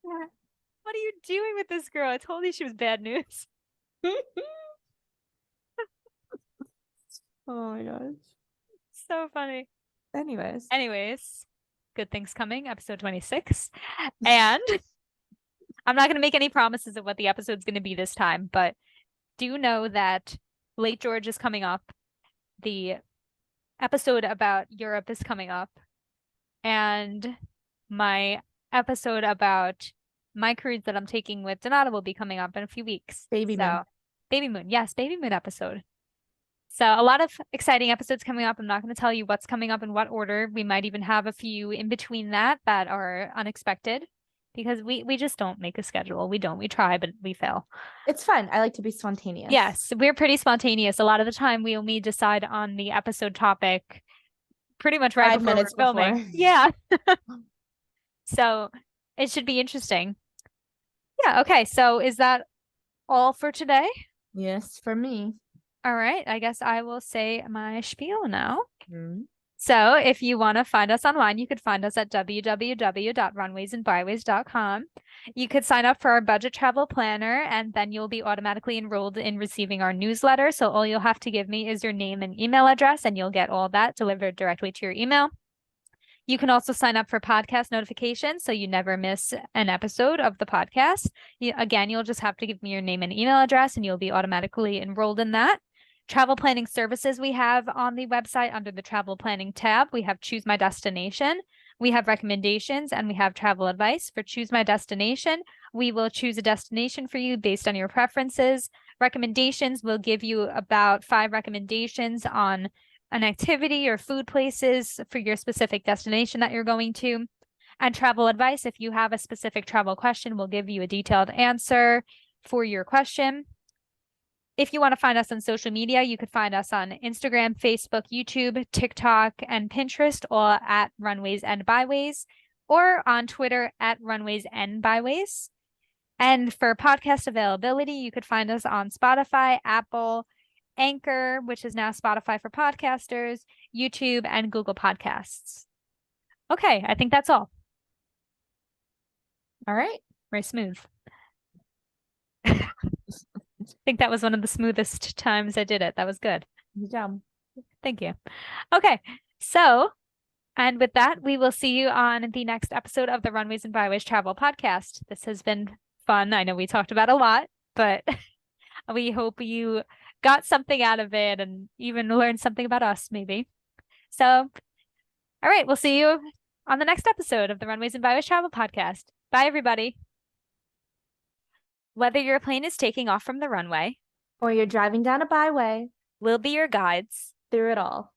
What are you doing with this girl? I told you she was bad news. Oh my gosh. So funny. Anyways, good things coming, episode 26. And I'm not going to make any promises of what the episode's going to be this time, but do know that Late George is coming up. The episode about Europe is coming up. And my episode about my cruise that I'm taking with Donata will be coming up in a few weeks. Baby Moon. Baby Moon. Yes, Baby Moon episode. So a lot of exciting episodes coming up. I'm not going to tell you what's coming up in what order. We might even have a few in between that are unexpected because we just don't make a schedule. We don't. We try, but we fail. It's fun. I like to be spontaneous. Yes, we're pretty spontaneous. A lot of the time we only decide on the episode topic pretty much right 5 before minutes we're filming. before. Yeah. So it should be interesting. Yeah, okay. So is that all for today? Yes, for me. All right. I guess I will say my spiel now. Mm-hmm. So if you want to find us online, you could find us at www.runwaysandbyways.com. You could sign up for our budget travel planner, and then you'll be automatically enrolled in receiving our newsletter. So all you'll have to give me is your name and email address, and you'll get all that delivered directly to your email. You can also sign up for podcast notifications so you never miss an episode of the podcast. Again, you'll just have to give me your name and email address, and you'll be automatically enrolled in that. Travel planning services we have on the website under the travel planning tab. We have Choose My Destination. We have recommendations and we have travel advice. For Choose My Destination, we will choose a destination for you based on your preferences. Recommendations will give you about 5 recommendations on an activity or food places for your specific destination that you're going to. And travel advice, if you have a specific travel question, we'll give you a detailed answer for your question. If you want to find us on social media, you could find us on Instagram, Facebook, YouTube, TikTok, and Pinterest, all at Runways and Byways, or on Twitter at Runways and Byways. And for podcast availability, you could find us on Spotify, Apple, Anchor, which is now Spotify for podcasters, YouTube, and Google Podcasts. Okay, I think that's all. All right. Very smooth. I think that was one of the smoothest times I did it. That was good. Good job. Thank you. Okay, so, and with that, we will see you on the next episode of the Runways and Byways Travel Podcast. This has been fun. I know we talked about a lot, but we hope you got something out of it and even learned something about us, maybe. So, all right, we'll see you on the next episode of the Runways and Byways Travel Podcast. Bye, everybody. Whether your plane is taking off from the runway Or you're driving down a byway, we'll be your guides through it all.